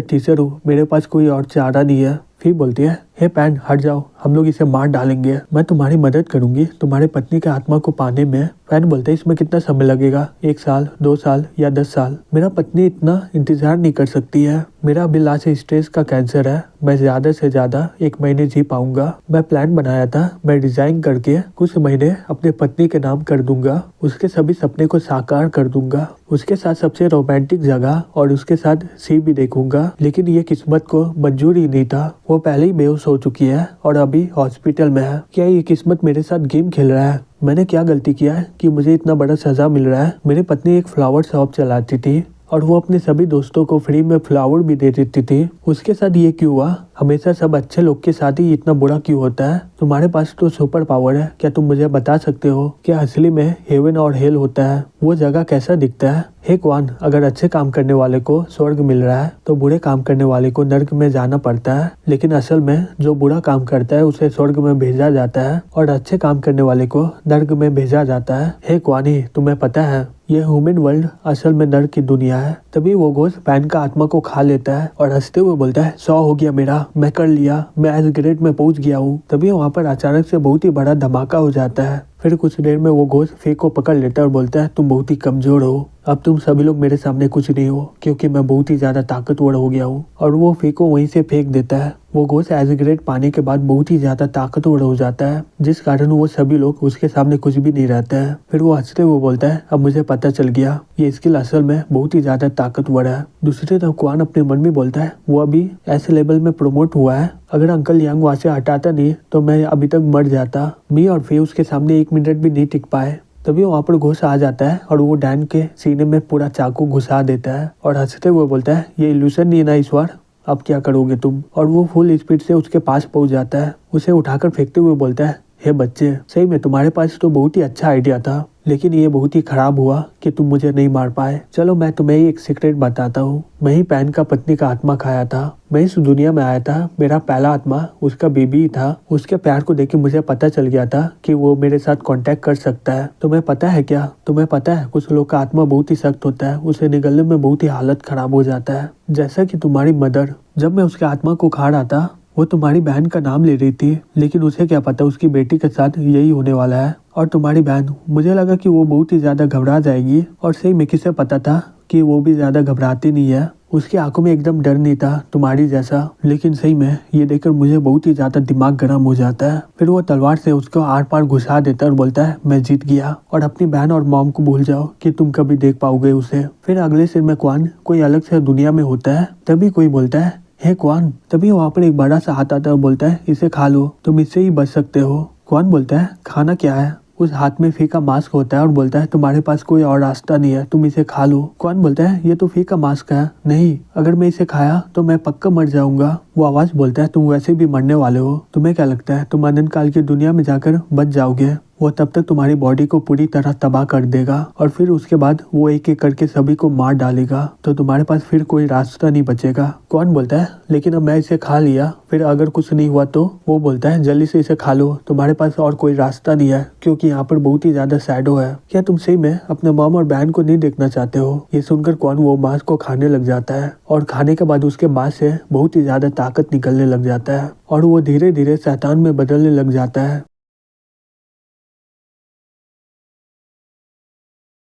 टीचर हूँ, मेरे पास कोई और चारा नहीं है। फिर बोलती है हे पैन हट जाओ, हम लोग इसे मार डालेंगे, मैं तुम्हारी मदद करूंगी तुम्हारे पत्नी के आत्मा को पाने में। पैन बोलते है इसमें कितना समय लगेगा, 1 साल 2 साल या 10 साल? मेरा पत्नी इतना इंतजार नहीं कर सकती है, मेरा अभी लास्ट स्टेज का कैंसर है, मैं ज्यादा से ज्यादा 1 महीने जी पाऊंगा। मैं प्लान बनाया था मैं डिजाइन करके कुछ महीने अपने पत्नी के नाम कर दूंगा, उसके सभी सपने को साकार कर दूंगा, उसके साथ सबसे रोमांटिक जगह और उसके साथ सी भी देखूंगा। लेकिन ये किस्मत को मंजूर ही नहीं था, वो पहले ही बेहोश हो चुकी है और अभी हॉस्पिटल में है। क्या ये किस्मत मेरे साथ गेम खेल रहा है? मैंने क्या गलती किया है कि मुझे इतना बड़ा सजा मिल रहा है? मेरी पत्नी एक फ्लावर शॉप चलाती थी और वो अपने सभी दोस्तों को फ्री में फ्लावर भी दे देती थी, उसके साथ ये क्यों हुआ? हमेशा सब अच्छे लोग के साथ ही इतना बुरा क्यों होता है? तुम्हारे पास तो सुपर पावर है, क्या तुम मुझे बता सकते हो क्या असली में हेवन और हेल होता है? वो जगह कैसा दिखता है? हे क्वान, अगर अच्छे काम करने वाले को स्वर्ग मिल रहा है तो बुरे काम करने वाले को नर्क में जाना पड़ता है, लेकिन असल में जो बुरा काम करता है उसे स्वर्ग में भेजा जाता है और अच्छे काम करने वाले को नर्क में भेजा जाता है। हे क्वानी, तुम्हें पता है ये ह्यूमन वर्ल्ड असल में नर्क की दुनिया है। तभी वो घोस्ट पैन का आत्मा को खा लेता है और हंसते हुए बोलता है 100 हो गया मेरा, मैं कर लिया, मैं एज ग्रेड में पहुंच गया हूँ। तभी वहाँ पर अचानक से बहुत ही बड़ा धमाका हो जाता है। फिर कुछ देर में वो घोस्ट फे को पकड़ लेता है और बोलता है तुम बहुत ही कमजोर हो, अब तुम सभी लोग मेरे सामने कुछ नहीं हो क्योंकि मैं बहुत ही ज्यादा ताकतवर हो गया हूँ, और वो फे को वहीं से फेंक देता है। वो घोस्ट एज ग्रेड पाने के बाद बहुत ही ज्यादा ताकतवर हो जाता है, जिस कारण वो सभी लोग उसके सामने कुछ भी नहीं रहते हैं। फिर वो हंसते हुए बोलता है अब मुझे पता चल गया ये स्किल असल में बहुत ही ज्यादा ताकतवर है। दूसरी तरफ क्वान अपने मन में बोलता है वो अभी ऐसे लेवल में प्रमोट हुआ है, अगर अंकल यांग वहाँ से हटाता नहीं तो मैं अभी तक मर जाता। मी और फे उसके सामने 1 मिनट भी नहीं टिक पाए। तभी वहाँ पर घुस आ जाता है और वो डैन के सीने में पूरा चाकू घुसा देता है और हंसते हुए बोलता है, ये इल्यूशन नहीं है ना ईश्वर, अब क्या करोगे तुम। और वो फुल स्पीड से उसके पास पहुंच जाता है, उसे उठाकर फेंकते हुए बोलता है, हे बच्चे, सही में तुम्हारे पास तो बहुत ही अच्छा आइडिया था, लेकिन ये बहुत ही खराब हुआ कि तुम मुझे नहीं मार पाए। चलो मैं तुम्हें एक सीक्रेट बताता हूँ। मैं ही पैन का पत्नी का आत्मा खाया था। मैं इस दुनिया में आया था, मेरा पहला आत्मा उसका बेबी ही था। उसके प्यार को देख के मुझे पता चल गया था कि वो मेरे साथ कांटेक्ट कर सकता है। तुम्हें पता है क्या, तुम्हें पता है कुछ लोग का आत्मा बहुत ही सख्त होता है, उसे निगलने में बहुत ही हालत खराब हो जाता है। जैसा कि तुम्हारी मदर, जब मैं उसके आत्मा को खा रहा था, वो तुम्हारी बहन का नाम ले रही थी, लेकिन उसे क्या पता उसकी बेटी के साथ यही होने वाला है। और तुम्हारी बहन, मुझे लगा कि वो बहुत ही ज्यादा घबरा जाएगी, और सही में किसे पता था कि वो भी ज्यादा घबराती नहीं है। उसकी आंखों में एकदम डर नहीं था तुम्हारी जैसा, लेकिन सही में ये देखकर मुझे बहुत ही ज्यादा दिमाग गर्म हो जाता है। फिर वो तलवार से उसको आर पार घुसा देता है और बोलता है, मैं जीत गया और अपनी बहन और मॉम को भूल जाओ कि तुम कभी देख पाओगे उसे। फिर अगले सीन में क्वान कोई अलग से दुनिया में होता है, तभी कोई बोलता है, हे क्वान। तभी वहाँ पर एक बड़ा सा हाथ आता है और बोलता है, इसे खा लो, तुम इससे ही बच सकते हो। क्वान बोलता है, खाना क्या है। उस हाथ में फीका मास्क होता है और बोलता है, तुम्हारे पास कोई और रास्ता नहीं है, तुम इसे खा लो। क्वान बोलता है, ये तो फीका मास्क है, नहीं, अगर मैं इसे खाया तो मैं पक्का मर जाऊंगा। वो आवाज बोलता है, तुम वैसे भी मरने वाले हो, तुम्हें क्या लगता है तुम अनंत काल की दुनिया में जाकर बच जाओगे। वो तब तक तुम्हारी बॉडी को पूरी तरह तबाह कर देगा और फिर उसके बाद वो एक एक करके सभी को मार डालेगा, तो तुम्हारे पास फिर कोई रास्ता नहीं बचेगा। कौन बोलता है, लेकिन अब मैं इसे खा लिया, फिर अगर कुछ नहीं हुआ तो। वो बोलता है, जल्दी से इसे खा लो, तुम्हारे पास और कोई रास्ता नहीं है, क्योंकि यहाँ पर बहुत ही ज्यादा शैडो है। क्या तुम सही में अपने मॉम और बहन को नहीं देखना चाहते हो। ये सुनकर कौन वो मांस को खाने लग जाता है और खाने के बाद उसके मांस से बहुत ही ज्यादा ताकत निकलने लग जाता है और वो धीरे धीरे शैतान में बदलने लग जाता है।